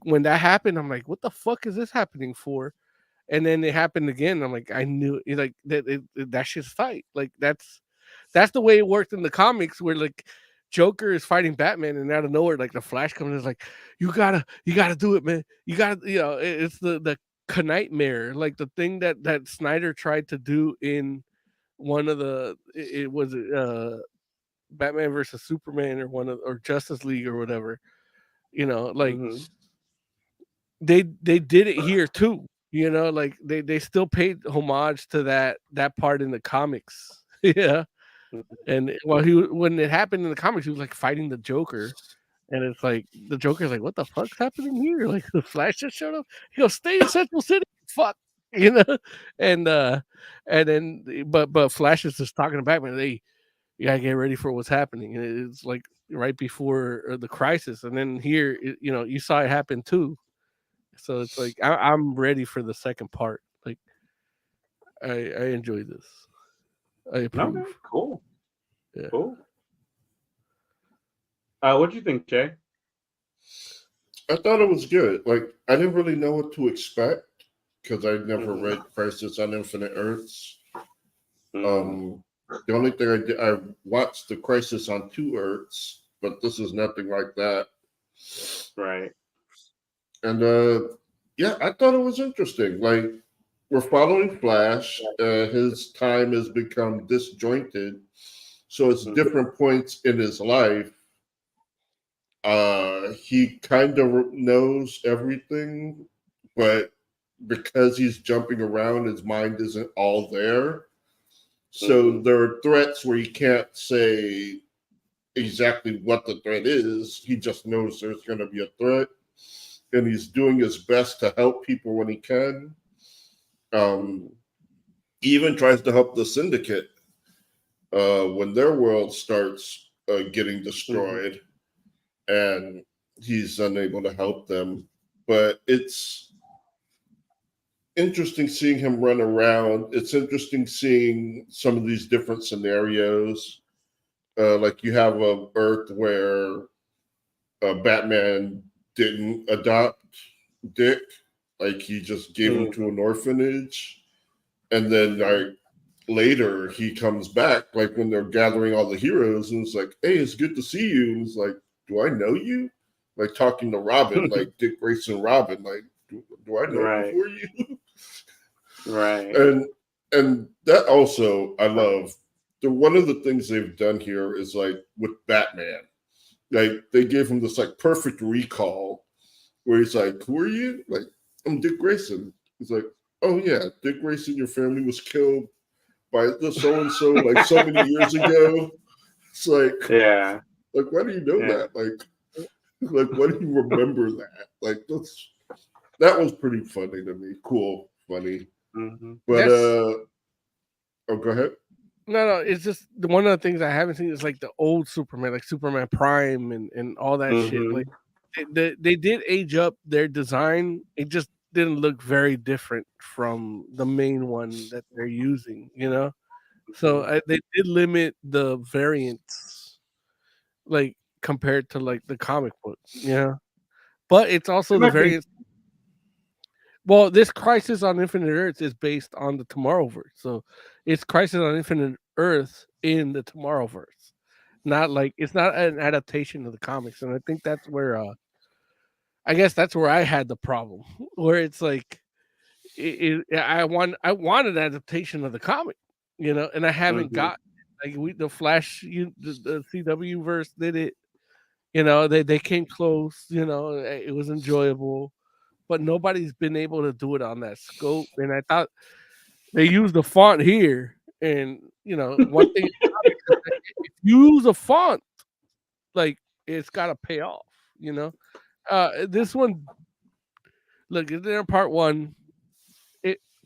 when that happened, I'm like, what the fuck is this happening for? and then it happened again. I'm like, I knew it, like that shit's tight. Like that's the way it worked in the comics, where like Joker is fighting Batman, and out of nowhere, like the Flash comes and is like, you gotta do it, man. You gotta, it's the Nightmare, like the thing that Snyder tried to do in one of the, it was Batman versus Superman, or Justice League or whatever. Like Mhm. they did it here too. Like they still paid homage to that part in the comics. Yeah. Mhm. And when it happened in the comics, he was like fighting the Joker, and it's like the Joker's like, "What the fuck's happening here?" Like the Flash just showed up. He goes, "Stay in Central City, fuck," and then but Flash is just talking to Batman. You gotta get ready for what's happening, and it's like right before the crisis, and then here, you saw it happen too. So it's like I'm ready for the second part. Like I enjoy this. I approve. Okay, cool. Yeah. Cool. What do you think, Jay? I thought it was good. Like, I didn't really know what to expect because I never read Crisis on Infinite Earths. The only thing I did, I watched the Crisis on Two Earths, but this is nothing like that. Right. And yeah, I thought it was interesting. Like, we're following Flash. His time has become disjointed, so it's different points in his life. He kind of knows everything, but because he's jumping around, his mind isn't all there. So there are threats where he can't say exactly what the threat is. He just knows there's going to be a threat, and he's doing his best to help people when he can. He even tries to help the Syndicate when their world starts getting destroyed, and he's unable to help them. But it's interesting seeing him run around. It's interesting seeing some of these different scenarios. Like you have a Earth where Batman didn't adopt Dick. Like he just gave him to an orphanage. And then like later he comes back, like when they're gathering all the heroes, and it's like, hey, it's good to see you. And it's like, do I know you? Like talking to Robin, like Dick Grayson Robin, like, do I know you? Who are you? Right. And that also I love. One of the things they've done here is like with Batman, like they gave him this like perfect recall where he's like, who are you? Like, I'm Dick Grayson. He's like, oh yeah, Dick Grayson, your family was killed by the so and so like so many years ago. It's like, yeah, like why do you know that? Like why do you remember that? Like that was pretty funny to me. Cool, funny. But oh, go ahead. No, it's just one of the things I haven't seen is like the old Superman, like Superman Prime and all that shit. Like they did age up their design. It just didn't look very different from the main one that they're using, So they did limit the variants, like compared to like the comic book, But it's also the variants. Well, this Crisis on Infinite Earths is based on the Tomorrowverse, so it's Crisis on Infinite Earth in the Tomorrowverse, not like it's not an adaptation of the comics. And I think that's where, I guess that's where I had the problem, where it's like, I want an adaptation of the comic, and I haven't got like the Flash, the CW verse did it, they came close, it was enjoyable. But nobody's been able to do it on that scope. And I thought they used the font here. And, one thing, if you use a font, like, it's got to pay off, This one, look, in part one,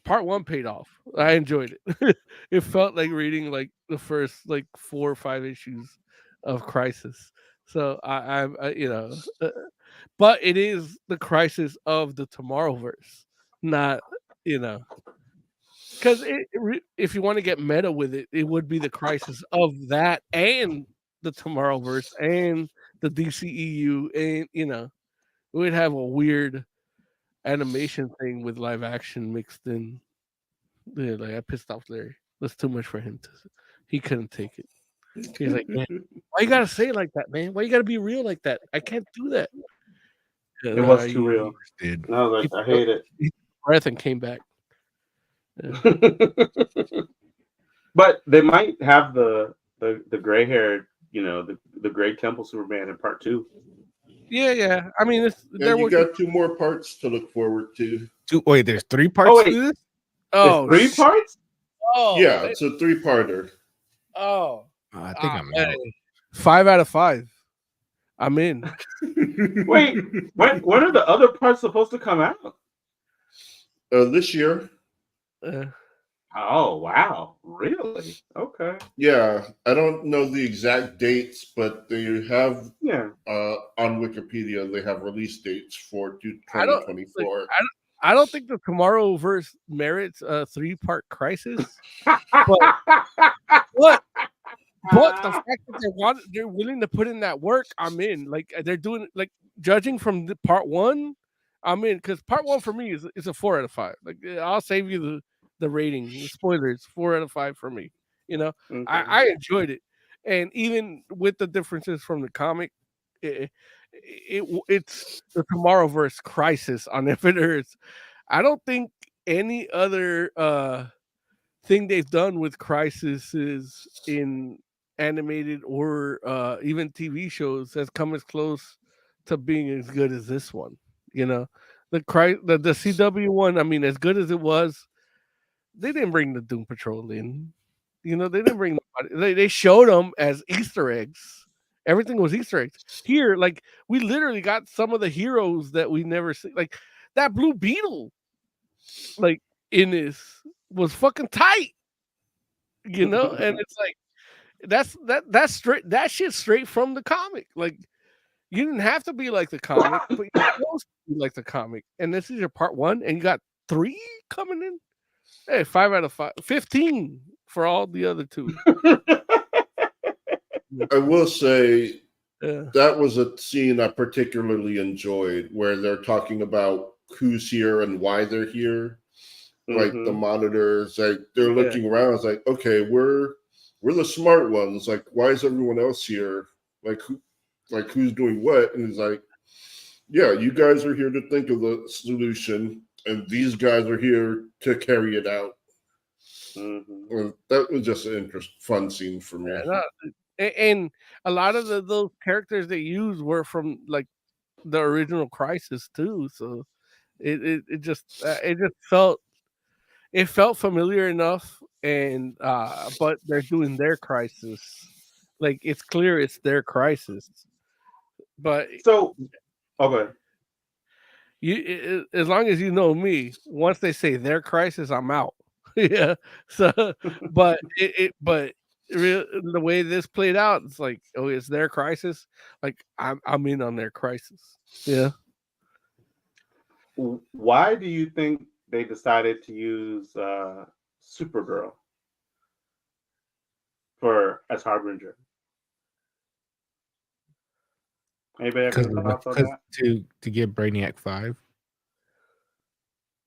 part one paid off. I enjoyed it. It felt like reading, like, the first, like, 4 or 5 issues of Crisis. So, I but it is the Crisis of the Tomorrowverse, not, because if you want to get meta with it, it would be the Crisis of that and the Tomorrowverse and the DCEU, and we'd have a weird animation thing with live action mixed in. Yeah, like I pissed off Larry. That's too much for him to. He couldn't take it. He's like, man, why you gotta say it like that, man? Why you gotta be real like that? I can't do that. It was too real. Did. And I was like, I hate it. He took a breath and came back. Yeah. But they might have the gray haired, the gray temple Superman in part 2. Yeah. I mean, You got 2 more parts to look forward to. Wait, there's 3 parts Oh, wait. to this? Oh, There's 3 parts? Oh, Yeah, it's a 3-parter. Oh, I think I'm man. out. 5 out of 5. I'm in. Wait, when are the other parts supposed to come out? This year. Oh, wow. Really? Okay. Yeah, I don't know the exact dates, but they have on Wikipedia they have release dates for 2024. I don't think the Tomorrowverse merits a 3-part Crisis. But the fact that they're willing to put in that work, I'm in. Like they're doing, like judging from the part 1, I'm in, because part 1 for me is a 4 out of 5. Like I'll save you the rating, the spoilers, 4 out of 5 for me. Okay. I enjoyed it, and even with the differences from the comic, it's the Tomorrowverse Crisis on Infinite Earths. I don't think any other thing they've done with Crisis is in animated or even TV shows has come as close to being as good as this one. The CW one, I mean, as good as it was, they didn't bring the Doom Patrol in. They didn't bring they showed them as Easter eggs. Everything was Easter eggs. Here, like we literally got some of the heroes that we never see. Like that Blue Beetle, like in this was fucking tight. And it's like that's straight, that shit's straight from the comic. Like you didn't have to be like the comic, but you're supposed to be like the comic. And this is your part 1, and you got 3 coming in. Hey, 5 out of 5, 15 for all the other 2. I will say that was a scene I particularly enjoyed, where they're talking about who's here and why they're here. Like the monitors, like they're looking around. It's like, okay, we're the smart ones. Like, why is everyone else here? Who's doing what? And he's like, yeah, you guys are here to think of the solution, and these guys are here to carry it out. And that was just an fun scene for me. And a lot of those characters they used were from like the original Crisis too. So it just felt familiar enough, and but they're doing their Crisis. Like it's clear it's their Crisis. But okay. You, as long as you know me, once they say their Crisis, I'm out. Yeah. So, but the way this played out, it's like, oh, it's their Crisis. Like I'm in on their Crisis. Yeah. Why do you think they decided to use Supergirl as Harbinger? Anybody have any thoughts on that? To get Brainiac 5.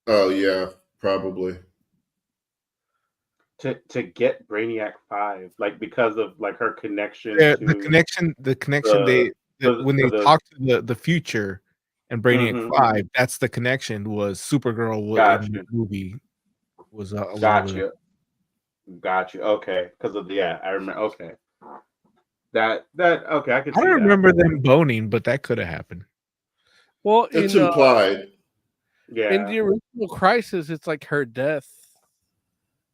Oh yeah, probably. To get Brainiac 5, like because of like her connection. Yeah, to the connection. When they talk to the future and Brainiac 5, that's the connection. Was Supergirl in the movie? Was Gotcha. Okay, because of I remember. Okay. That okay, I can. I don't remember them boning, but that could have happened. Well, it's implied. Yeah. In the original Crisis, it's like her death,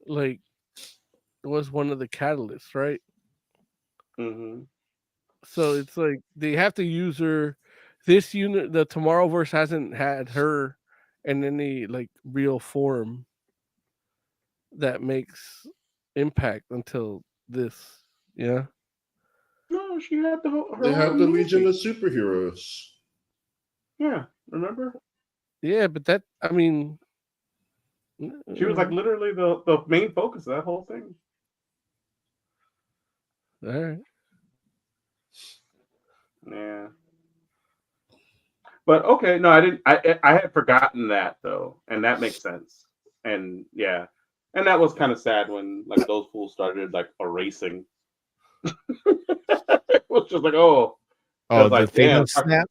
like, was one of the catalysts, right? So it's like they have to use her. This unit, the Tomorrowverse, hasn't had her in any like real form that makes impact until this. Yeah. No, she had They had the Legion of Superheroes. Yeah, remember? Yeah, but that, I mean, she was like literally the main focus of that whole thing. All right. Yeah. But okay, no, I didn't. I had forgotten that though, and that makes sense. And yeah, and that was kind of sad when like those fools started like erasing. It was just like, oh, I Oh, was the like, damn, Thanos snap.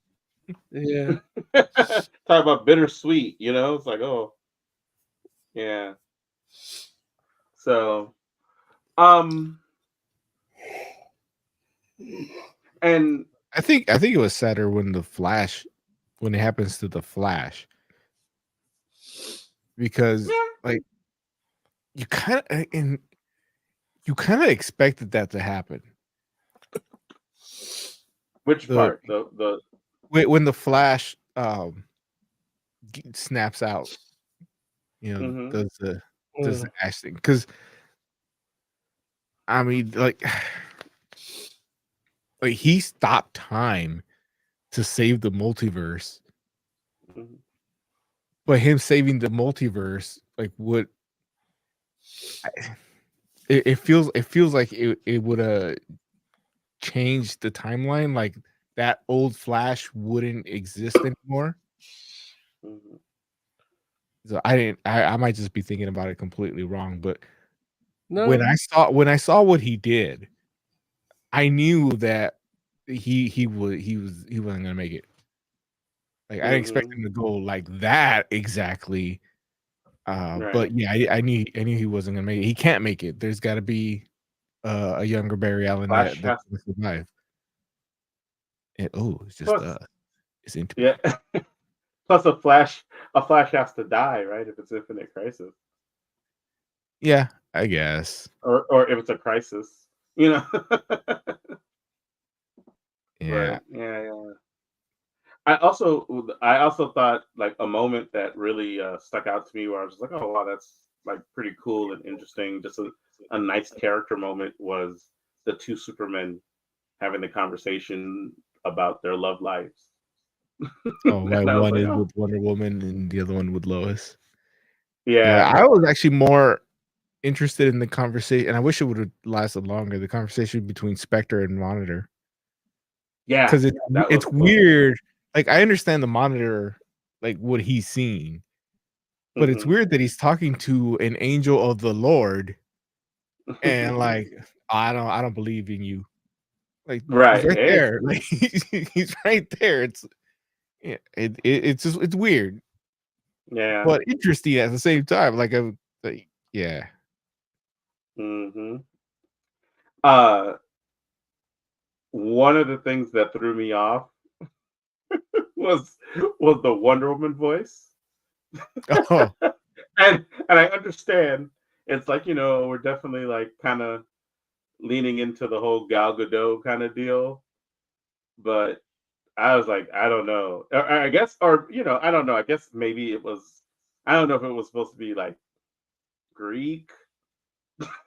Yeah. talk about bittersweet, you know? It's like, oh, yeah. So, and I think it was sadder when when it happens to the Flash, because like you kind of expected that to happen. which part? The When the Flash snaps out, Mhm. does the Ash thing, because I mean, like he stopped time to save the multiverse, Mhm. but him saving the multiverse, like it feels like it would have changed the timeline, like that old Flash wouldn't exist anymore. Mhm. So I might just be thinking about it completely wrong, but No. when I saw what he did, I knew that he wasn't gonna make it. Like I didn't expect him to go like that exactly. Right. But yeah, I knew he wasn't gonna make it. He can't make it. There's got to be a younger Barry Allen Flash that has will survive. And it's just plus, it's into yeah. Plus, a Flash has to die, right? If it's Infinite Crisis, yeah, I guess. or if it's a crisis, you know. Yeah. But yeah. I also thought like a moment that really stuck out to me where I was just like, oh wow, that's like pretty cool and interesting. Just a nice character moment was the two Supermen having the conversation about their love lives. Oh, right. And I was One like, is oh with Wonder Woman and the other one with Lois. Yeah, yeah, I was actually more interested in the conversation, and I wish it would have lasted longer. The conversation between Spectre and Monitor, yeah, because that it's was weird. Like I understand the Monitor, like what he's seeing, but it's Mhm. weird that he's talking to an angel of the Lord, and like I don't believe in you. Like he's right. right Hey, there. Like he's right there. It's just it's weird, yeah. but interesting at the same time. Like yeah. hmm One of the things that threw me off was the Wonder Woman voice. Oh, and I understand it's like, we're definitely like kind of leaning into the whole Gal Gadot kind of deal, but I was like, I don't know. I guess, or I don't know. I guess maybe it was. I don't know if it was supposed to be like Greek.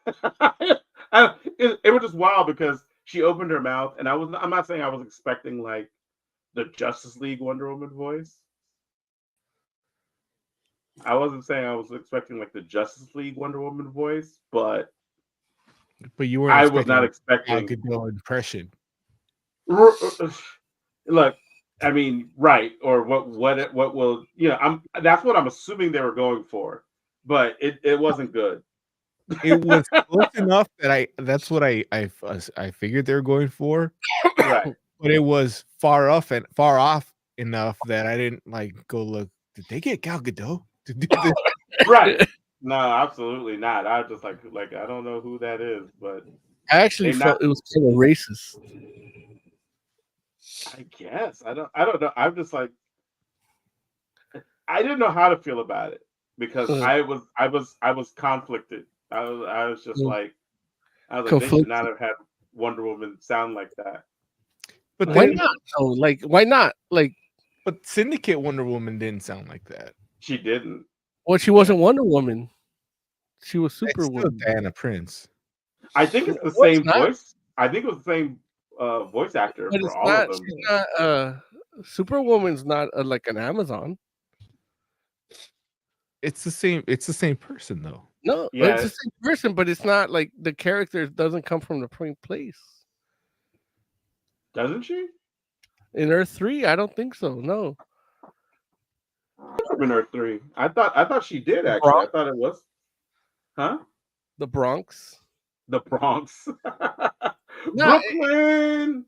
It was just wild because she opened her mouth, and I'm not saying I was expecting like the Justice League Wonder Woman voice. I wasn't saying I was expecting like the Justice League Wonder Woman voice, but you weren't I was expecting not a expecting. Gadot impression. Look, I mean, right, or what will that's what I'm assuming they were going for, but it wasn't good. It was close enough that that's what I figured they were going for, Right, but it was far off enough that I didn't like go look. Did they get Gal Gadot to do this? right. No, absolutely not. I was just like I don't know who that is, but I actually they felt not. it was kind of racist. I guess I don't know. I'm just like I didn't know how to feel about it because I was conflicted. I was just like they should not have had Wonder Woman sound like that. But Why then, not? Oh, like why not? Like, but Syndicate Wonder Woman didn't sound like that. She didn't. well, she wasn't Wonder Woman. She was It's still Superwoman. Diana Prince. I think it's the No, it's same not. voice. I think it was the same voice actor But for it's all not. of them. She's not. Superwoman's not like an Amazon. It's the same person though. No, Yeah. it's the same person, but it's not like the character doesn't come from the same place. Doesn't she? In Earth 3, I don't think so. No. from Earth 3. I thought she did actually. I thought it was, huh? The Bronx. The Bronx. No, Brooklyn.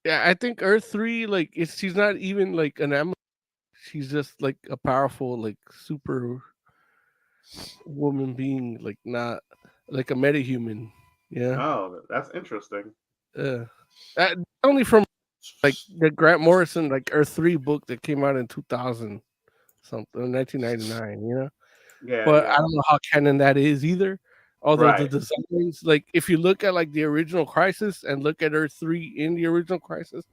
yeah, I think Earth 3, like, she's not even like an Amazon. She's just like a powerful, like, super woman being, like, not like a metahuman. Yeah. Oh, that's interesting. Only from like the Grant Morrison, like, Earth 3 book that came out in 2000 something, 1999. You know. Yeah, But yeah. I don't know how canon that is either. Although the Right. designs, like, if you look at like the original Crisis and look at Earth 3 in the original Crisis,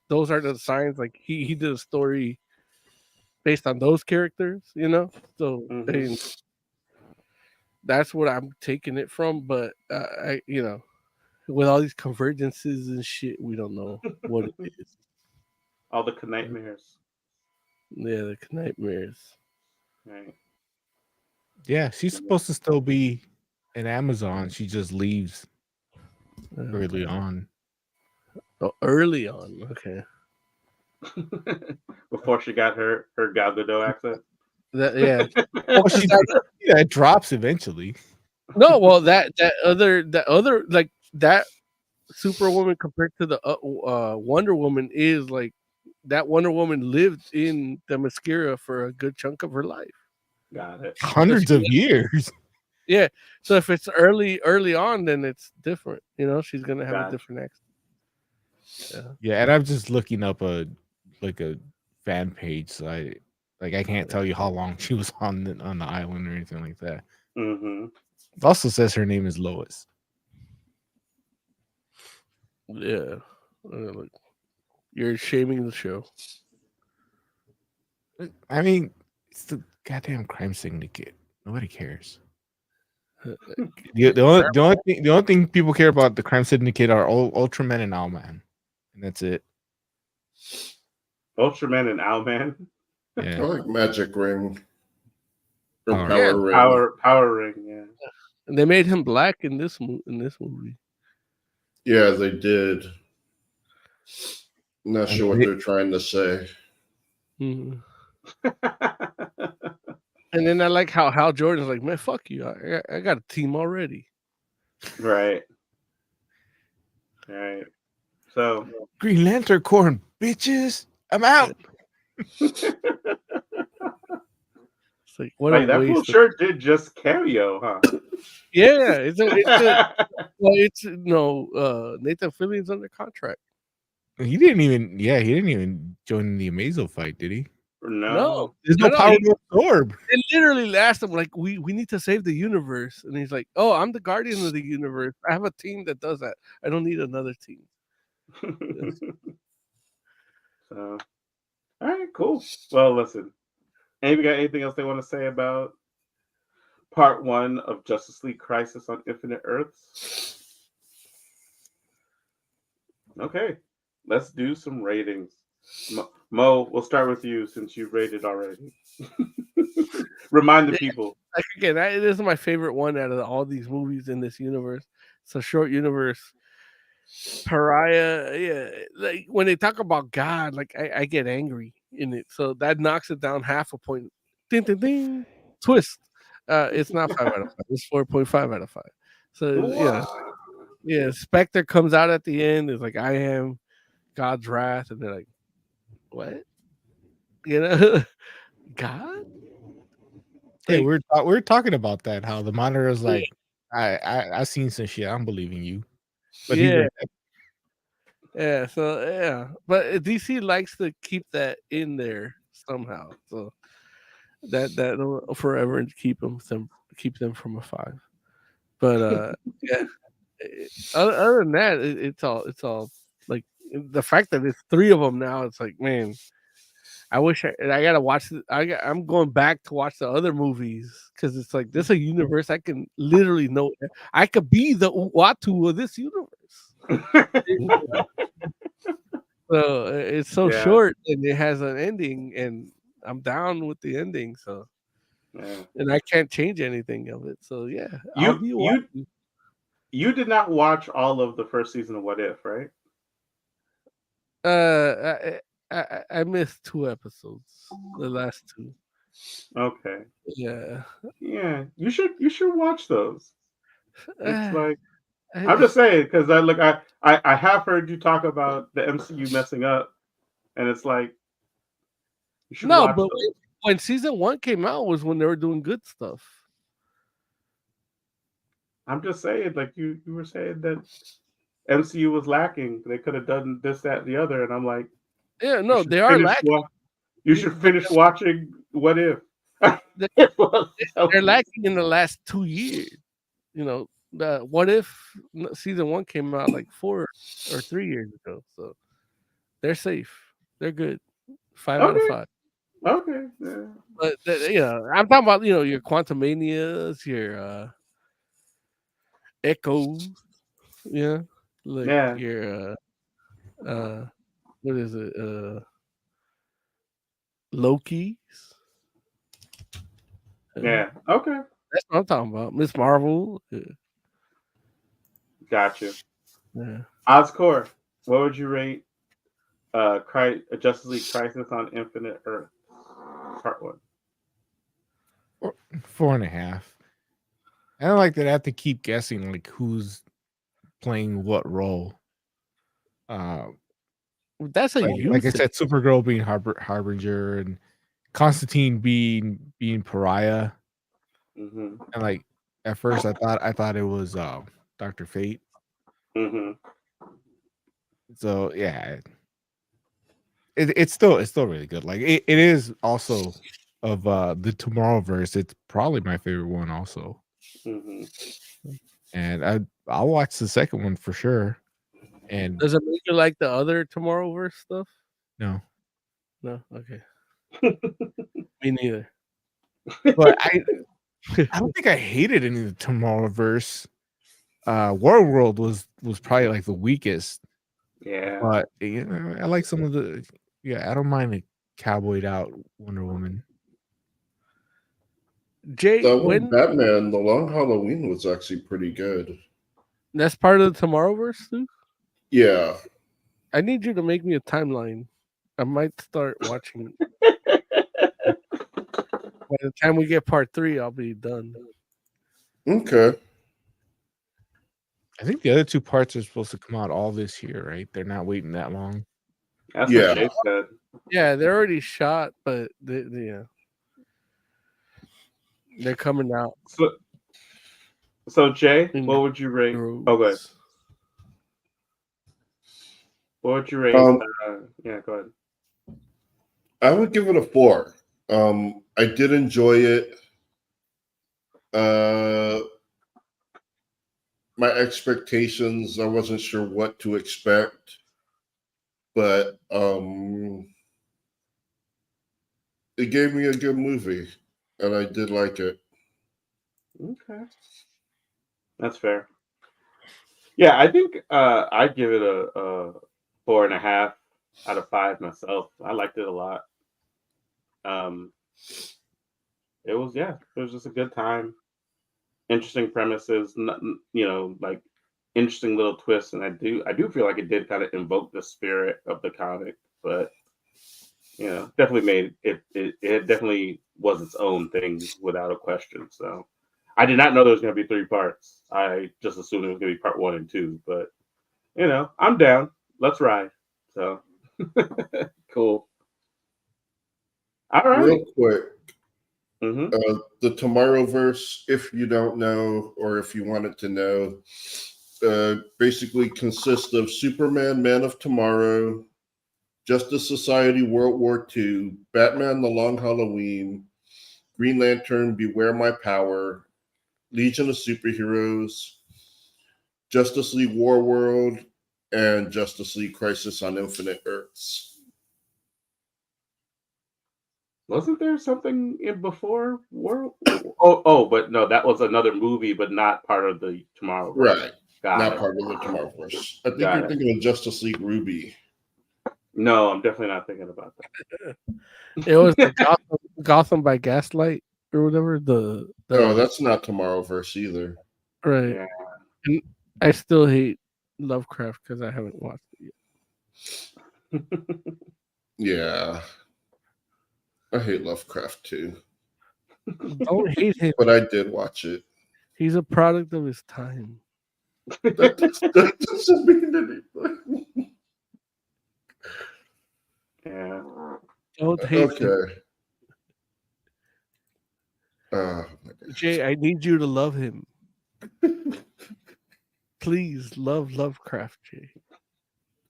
those are the designs. Like, he did a story based on those characters, you know. So and that's what I'm taking it from. But with all these convergences and shit, we don't know what it is. All the nightmares. Yeah, the nightmares. Right. Yeah, she's supposed to still be an Amazon. She just leaves early on. Oh, early on, okay. Before she got her Gal Gadot accent. Yeah. Well, it drops eventually. No, well, that other like that Superwoman compared to the Wonder Woman is like that Wonder Woman lived in the Themyscira for a good chunk of her life. Got it. Hundreds of years. Yeah. So if it's early on, then it's different. You know, she's gonna have a different accent. Yeah, and I'm just looking up a fan page, so I can't tell you how long she was on the island or anything like that. It also says her name is Lois. Yeah. You're shaming the show. I mean, it's the goddamn crime syndicate. Nobody cares. The only thing people care about the crime syndicate are Ultraman and Owlman, and that's it. Ultraman and Owlman. Yeah. I like Magic Ring. Or Power Ring. Power Ring. Yeah. And they made him black in this movie. Yeah, they did. Not sure what they're trying to say. Mm-hmm. And then I like how Hal Jordan's like, man, fuck you. I got a team already. Right. Right. So Green Lantern Corps, bitches. I'm out. It's like, what like, that fool sure did just cameo, huh? Yeah, it's Nathan Fillion's under contract. He didn't even join the Amazo fight, did he? No. There's no power to absorb. It literally asked him, like, we need to save the universe. And he's like, oh, I'm the guardian of the universe. I have a team that does that. I don't need another team. So, all right, cool. Well, listen. Anybody got anything else they want to say about part 1 of Justice League Crisis on Infinite Earths? Okay, let's do some ratings. Mo, we'll start with you since you rated already. Remind the people. Again, this is my favorite one out of all these movies in this universe. It's a short universe. Pariah, yeah. Like, when they talk about God, like, I get angry in it. So that knocks it down half a point. Ding, ding, ding. Twist. It's not 5 out of 5. It's 4.5 out of 5. So yeah. Spectre comes out at the end. It's like, I am God's wrath, and they're like, what? You know, God. Hey, we were talking about that. How the Monitor is like, I seen some shit. I don't believe in you. But yeah. So yeah, but DC likes to keep that in there somehow. So that will forever keep them from a 5. But yeah. Other than that, it's all like the fact that it's 3 of them now. It's like, man, I wish I gotta watch. I'm going back to watch the other movies because it's like this is a universe I can literally know. I could be the Uatu of this universe. So it's so short and it has an ending, and I'm down with the ending. So, and I can't change anything of it. So yeah, you did not watch all of the first season of What If, right? I missed 2 episodes, the last 2. Okay. Yeah. Yeah, you should watch those. It's like I'm I- just saying because I have heard you talk about the MCU messing up, and it's like you should no, watch but those. when season 1 came out was when they were doing good stuff. I'm just saying, like you were saying that MCU was lacking. They could have done this, that, and the other, and I'm like, Yeah, you no, should they are finish. lacking. You should finish watching What If. They- Well, They're lacking in the last 2 years. You know, the What If season 1 came out like 4 or 3 years ago, so they're safe. They're good. 5 out of Okay. 5. Okay. Yeah. But I'm talking about your Quantumanias, your Echoes, yeah, like Yeah. your what is it, Loki's. Yeah. Okay. That's what I'm talking about. Miss Marvel. Gotcha. Yeah. Oscore, what would you rate Justice League Crisis on Infinite Earth Part 1? 4.5. I don't like that I have to keep guessing like who's playing what role. That's a like I said, Supergirl being Harbinger and Constantine being Pariah. Mm-hmm. And like at first I thought it was Dr. Fate. Mm-hmm. So yeah. It's still really good. Like it is also of the Tomorrowverse. It's probably my favorite one also. Mm-hmm. And I'll watch the second one for sure. And does it make you like the other Tomorrowverse stuff? no. Okay. Me neither. But I don't think I hated any of the Tomorrowverse. World was probably like the weakest. Yeah. But I like some of the I don't mind a cowboyed out Wonder Woman. Jay, That one, when Batman, The Long Halloween was actually pretty good. that's part of the Tomorrowverse too? Yeah. I need you to make me a timeline. I might start watching. By the time we get part 3, I'll be done. Okay. I think the other 2 parts are supposed to come out all this year, right? They're not waiting that long. That's Yeah. what Jay said. Yeah, they're already shot, but they're coming out. So Jay, In what would you rate? droves. Oh, go ahead. What would you rate? Yeah, go ahead. I would give it a 4. I did enjoy it. My expectations, I wasn't sure what to expect, but it gave me a good movie, and I did like it. Okay. That's fair. Yeah, I think I'd give it a 4.5 out of 5 myself. I liked it a lot. It was just a good time. Interesting premises, like interesting little twists, and I do feel like it did kind of invoke the spirit of the comic, but definitely made it definitely was its own thing without a question. So I did not know there was going to be 3 parts. I just assumed it was going to be part 1 and 2, but I'm down. Let's ride. So cool. All right. Real quick, Mm-hmm. the Tomorrowverse, if you don't know or if you wanted to know, basically consists of Superman, Man of Tomorrow, Justice Society, World War II, Batman, The Long Halloween, Green Lantern, Beware My Power, Legion of Superheroes, Justice League War World, and Justice League Crisis on Infinite Earths. Wasn't there something in before World? Oh, but no, that was another movie, but not part of the Tomorrowverse. Right. Got Not it. part of the Tomorrowverse. I think Got you're it. thinking of Justice League Ruby. No, I'm definitely not thinking about that. It was the Gotham by Gaslight or whatever. No, that's not Tomorrowverse either. Right. Yeah. And I still hate Lovecraft because I haven't watched it yet. Yeah. I hate Lovecraft too. Don't hate him. But I did watch it. He's a product of his time. That doesn't mean anything. Yeah. Don't hate him. Okay. Oh my gosh. Jay, I need you to love him. Please love Lovecraft, Jay.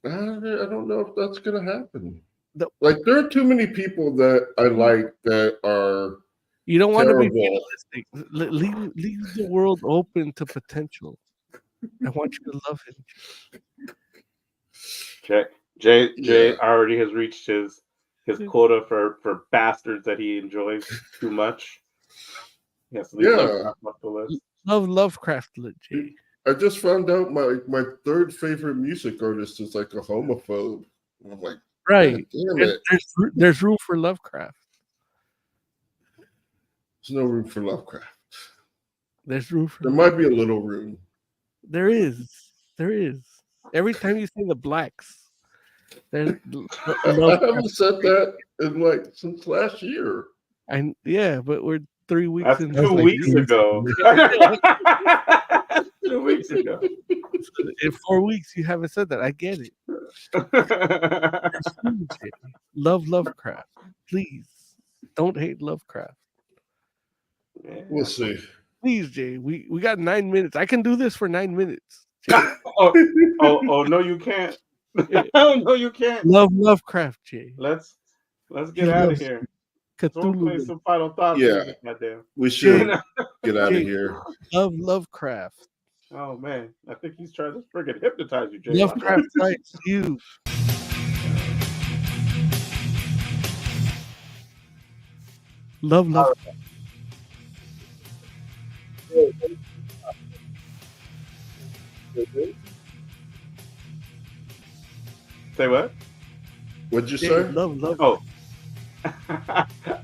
I don't know if that's gonna happen. No. Like, there are too many people that I like that are. You don't want to be terrible. fatalistic. Leave the world open to potential. I want you to love him. Jay already has reached his quota for bastards that he enjoys too much. Yes, Yeah. off the list. Love Lovecraft, Jay. I just found out my third favorite music artist is like a homophobe. I'm like, Right. damn it. There's room for Lovecraft. There's no room for Lovecraft. There's room for. There might be a little room. There is. Every time you say the blacks, there's. I haven't said that in like since last year. Yeah, but we're 3 weeks That's in. 2 weeks ago. 2 weeks ago. In 4 weeks, you haven't said that. I get it. Love Lovecraft. Please. Don't hate Lovecraft. We'll see. Please, Jay. We got 9 minutes. I can do this for 9 minutes. oh no, you can't. Oh no, you can't. Love Lovecraft, Jay. Let's get out of here. Don't play Cthulhu. some final thoughts. Yeah. Goddamn. We should get out of Jay. here. Love Lovecraft. Oh man, I think he's trying to friggin' hypnotize you, Jay. Lovecraft writes you. Love Lovecraft. Say what? What'd you Jay, say? love. Oh,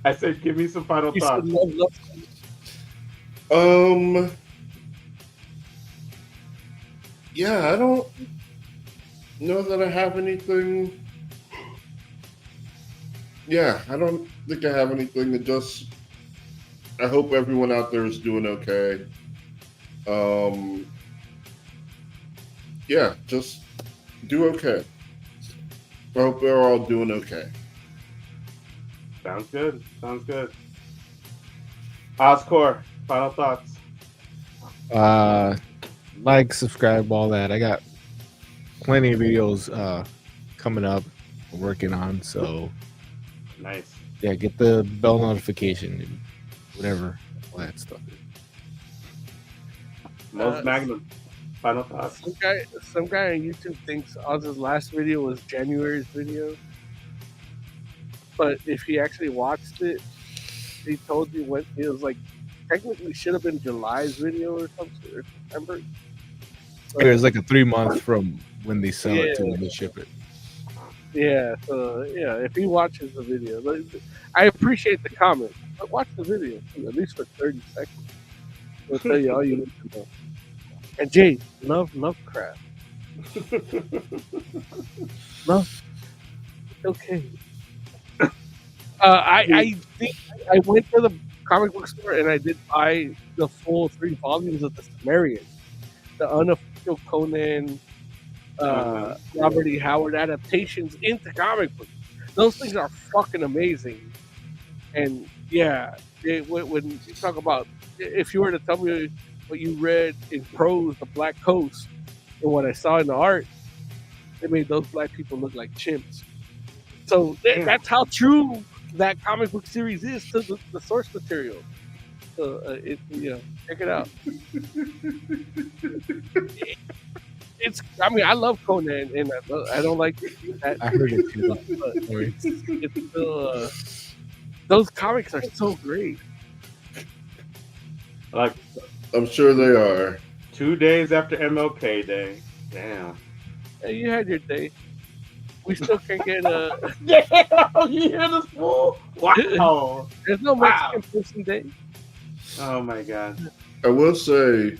I said, give me some final You said thoughts. love Lovecraft. Yeah, I don't know that I have anything. Yeah, I don't think I have anything. I hope everyone out there is doing okay. Yeah, just do okay. I hope they're all doing okay. Sounds good. Oscor, final thoughts. Like, subscribe, all that. I got plenty of videos coming up, I'm working on. So Nice. yeah, get the bell notification and whatever, all that stuff. Most Magnum, final thoughts. Some guy on YouTube thinks Oz's last video was January's video. But if he actually watched it, he told you when it was like technically should have been July's video or something, or September. It was like a 3 month from when they sell it to Yeah. when they ship it. Yeah, so yeah, if he watches the video, I appreciate the comment, but watch the video too, at least for 30 seconds. It'll tell you all you need to know. And Jay, love Lovecraft. Love. It's okay. I think I went to the comic book store and I did buy the full 3 volumes of the Sumerian, the unofficial Conan, Robert E. Howard adaptations into comic books. Those things are fucking amazing. And yeah, when you talk about, if you were to tell me what you read in prose, The Black Coast, and what I saw in the art, it made those black people look like chimps. So that's how true that comic book series is to the source material. So check it out. I mean, I love Conan, and I don't like that. I heard it too. But it's still, those comics are so great. Like I'm sure they are. 2 days after MLK Day. Damn. Hey, you had your day. We still can't get a. Damn, you hear this fool? Wow. There's no Mexican person day. Oh my god. I will say,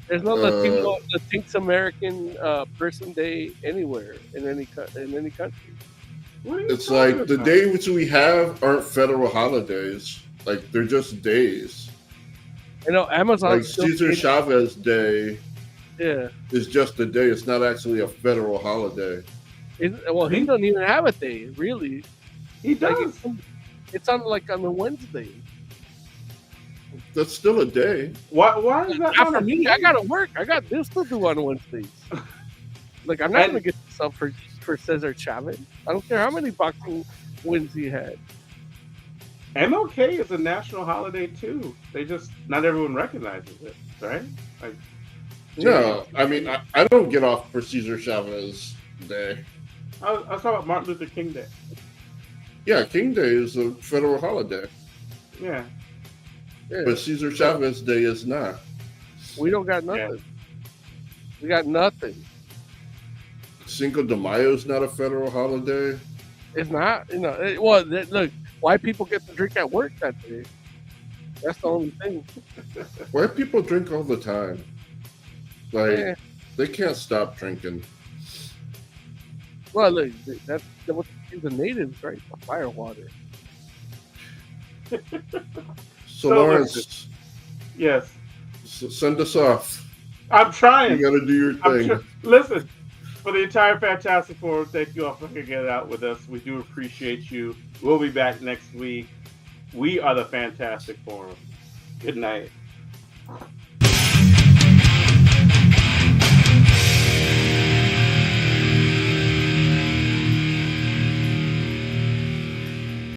There's no Latinx American person day anywhere in any country. What are you It's talking like the about? days we have aren't federal holidays. Like they're just days. You know, Amazon. Like Cesar Chavez Day Yeah. is just a day. It's not actually a federal holiday. Well, he doesn't even have a day, really. He does. It's on like on a Wednesday. That's still a day. Why is that Not not for a me. day? I gotta work. I got this to do on Wednesdays. Like I'm not And- gonna get this up for Cesar Chavez. I don't care how many boxing wins he had. MLK is a national holiday too. They just not everyone recognizes it, right? Like, No, I mean I don't get off for Cesar Chavez Day. I was talking about Martin Luther King Day. Yeah, King Day is a federal holiday, Yeah, Yeah. but Cesar Chavez Day is not. We don't got nothing. We got nothing. Cinco de Mayo is not a federal holiday. It's not. You know. Look, white people get to drink at work that day. That's the only thing. White people drink all the time. Like Yeah. they can't stop drinking. Well, look, that's what the natives, right? The fire water. So, So, Lawrence, yes. send us off. I'm trying. You got to do your thing. Listen, for the entire Fantastic Forum, thank you all for hanging it out with us. We do appreciate you. We'll be back next week. We are the Fantastic Forum. Good night.